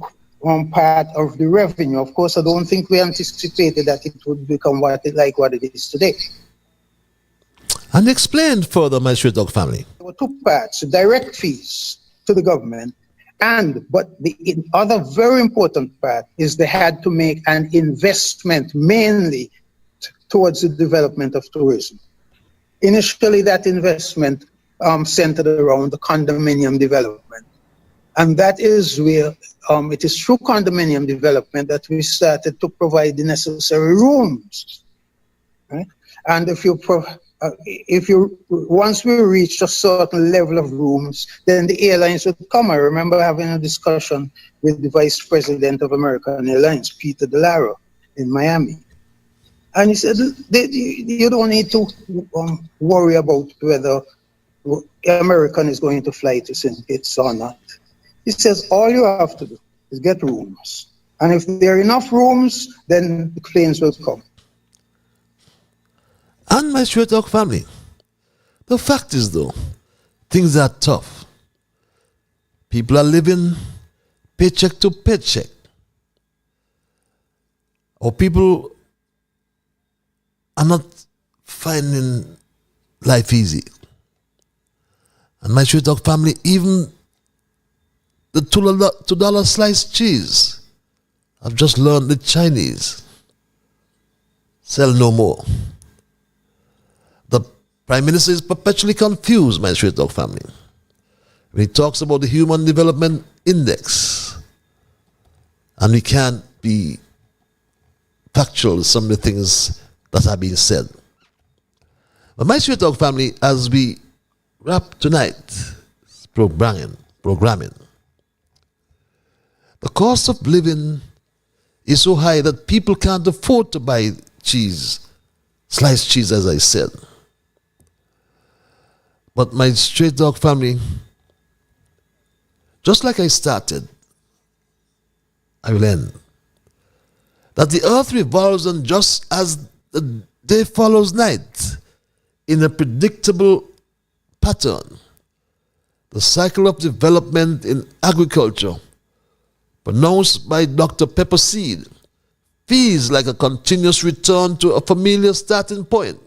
part of the revenue. Of course, I don't think we anticipated that it would become what it is today. And explain further, my Straight Dog family. There were two parts: direct fees to the government, but the other very important part is they had to make an investment mainly towards the development of tourism. Initially, that investment centered around the condominium development. And that is where it is through condominium development that we started to provide the necessary rooms. Right? And if you once we reached a certain level of rooms, then the airlines would come. I remember having a discussion with the vice president of American Airlines, Peter DeLaro, in Miami. And he said, you don't need to worry about whether American is going to fly to St. Kitts or not. He says, all you have to do is get rooms. And if there are enough rooms, then the planes will come. And my Straight Talk family, the fact is though, things are tough. People are living paycheck to paycheck. Or people are not finding life easy. And my Straight Talk family, even the $2 sliced cheese, I've just learned the Chinese sell no more. The Prime Minister is perpetually confused, my Straight Talk family, when he talks about the Human Development Index. And we can't be factual with some of the things that are being said. But my Straight Talk family, as we wrap tonight's programming, the cost of living is so high that people can't afford to buy cheese, sliced cheese, as I said. But my Straight Talk family, just like I started, I will end. That the earth revolves, and just as the day follows night in a predictable pattern, the cycle of development in agriculture, pronounced by Dr. Pepper Seed, feels like a continuous return to a familiar starting point.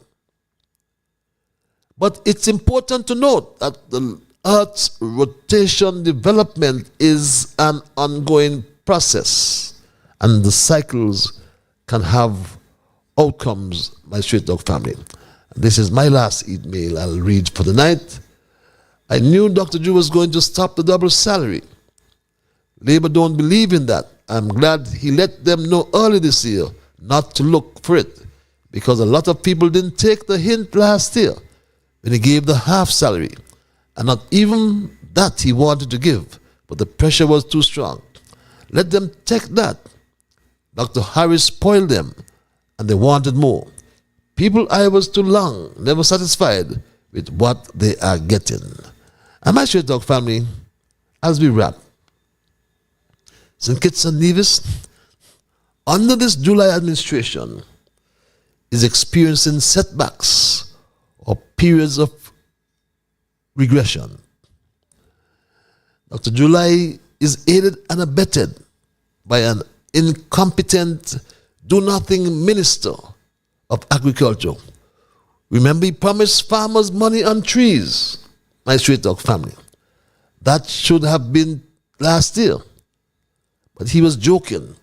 But it's important to note that the Earth's rotation development is an ongoing process, and the cycles can have outcomes, my Straight Talk family. This is my last email I'll read for the night. I knew Dr. Drew was going to stop the double salary. Labour don't believe in that. I'm glad he let them know early this year not to look for it, because a lot of people didn't take the hint last year when he gave the half salary, and not even that he wanted to give, but the pressure was too strong. Let them take that. Dr. Harris spoiled them, and they wanted more. People I was too long, never satisfied with what they are getting. And my Straight Talk family, as we wrap, St. Kitts and Nevis, under this July administration, is experiencing setbacks or periods of regression. Dr. July is aided and abetted by an incompetent, do-nothing minister of agriculture. Remember, he promised farmers money on trees, my Straight Talk family. That should have been last year. But he was joking.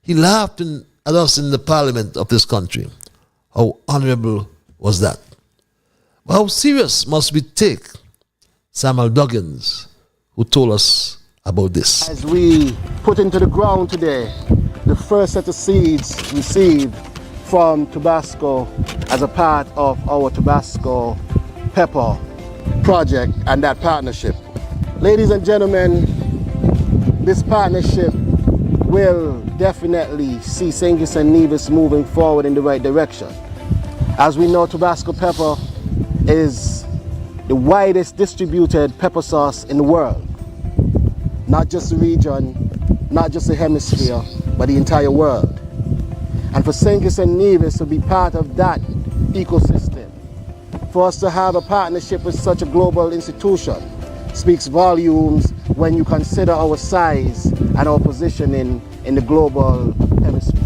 He laughed at us in the parliament of this country. How honorable was that? But how serious must we take Samuel Duggins, who told us about this? As we put into the ground today, the first set of seeds received from Tabasco as a part of our Tabasco pepper project and that partnership. Ladies and gentlemen, this partnership will definitely see St. Kitts and Nevis moving forward in the right direction. As we know, Tabasco pepper is the widest distributed pepper sauce in the world. Not just the region, not just the hemisphere, but the entire world. And for St. Kitts and Nevis to be part of that ecosystem, for us to have a partnership with such a global institution, speaks volumes when you consider our size and our position in the global hemisphere.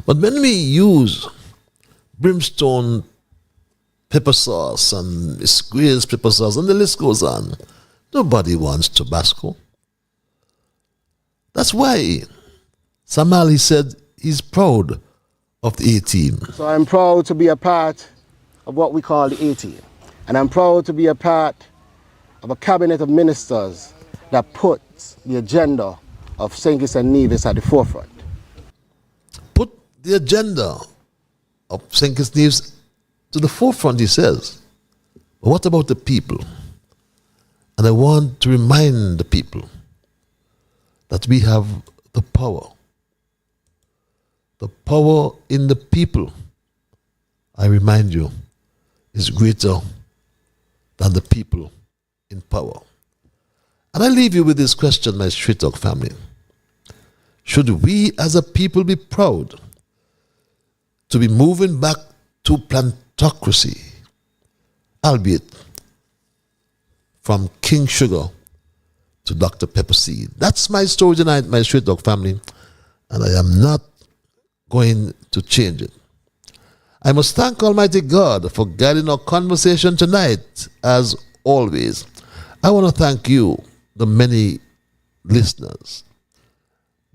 But when we use brimstone pepper sauce and squeeze pepper sauce, and the list goes on, nobody wants Tabasco. That's why Samali said he's proud of the A-team. So I'm proud to be a part of what we call the A-team. And I'm proud to be a part of a cabinet of ministers that puts the agenda of St. Kitts and Nevis at the forefront. Put the agenda of St. Kitts and Nevis to the forefront, he says. But what about the people? And I want to remind the people that we have the power. The power in the people, I remind you, is greater than the people in power. And I leave you with this question, my Straight Talk family. Should we as a people be proud to be moving back to plantocracy, albeit from King Sugar to Dr. Pepper Seed? That's my story tonight, my Straight Talk family, and I am not going to change it. I must thank Almighty God for guiding our conversation tonight, as always. I want to thank you, the many listeners,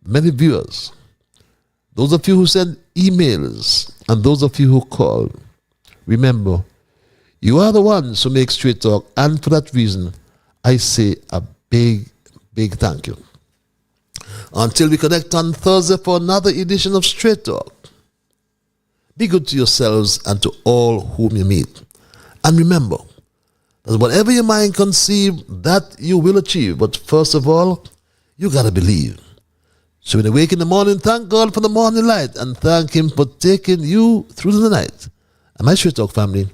many viewers, those of you who send emails, and those of you who call. Remember, you are the ones who make Straight Talk, and for that reason, I say a big, big thank you. Until we connect on Thursday for another edition of Straight Talk, be good to yourselves and to all whom you meet. And remember that whatever your mind conceive, that you will achieve. But first of all, you got to believe. So when you wake in the morning, thank God for the morning light and thank Him for taking you through the night. And my Straight Talk family,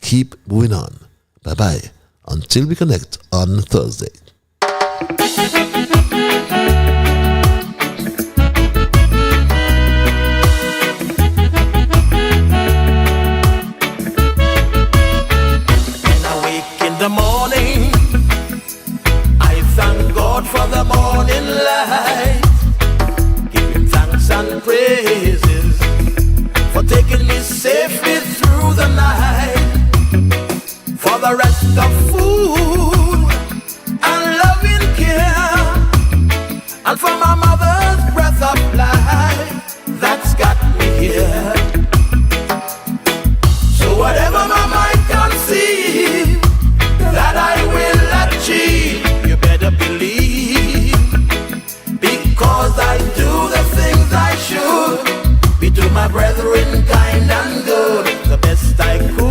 keep moving on. Bye-bye. Until we connect on Thursday. In the morning, I thank God for the morning light. Give Him thanks and praises for taking me safely through the night. For the rest of food and loving care, and for my mother's breath of life that's got me here. So whatever my mind conceive, that I will achieve, you better believe, because I do the things I should, be to my brethren kind and good, the best I could.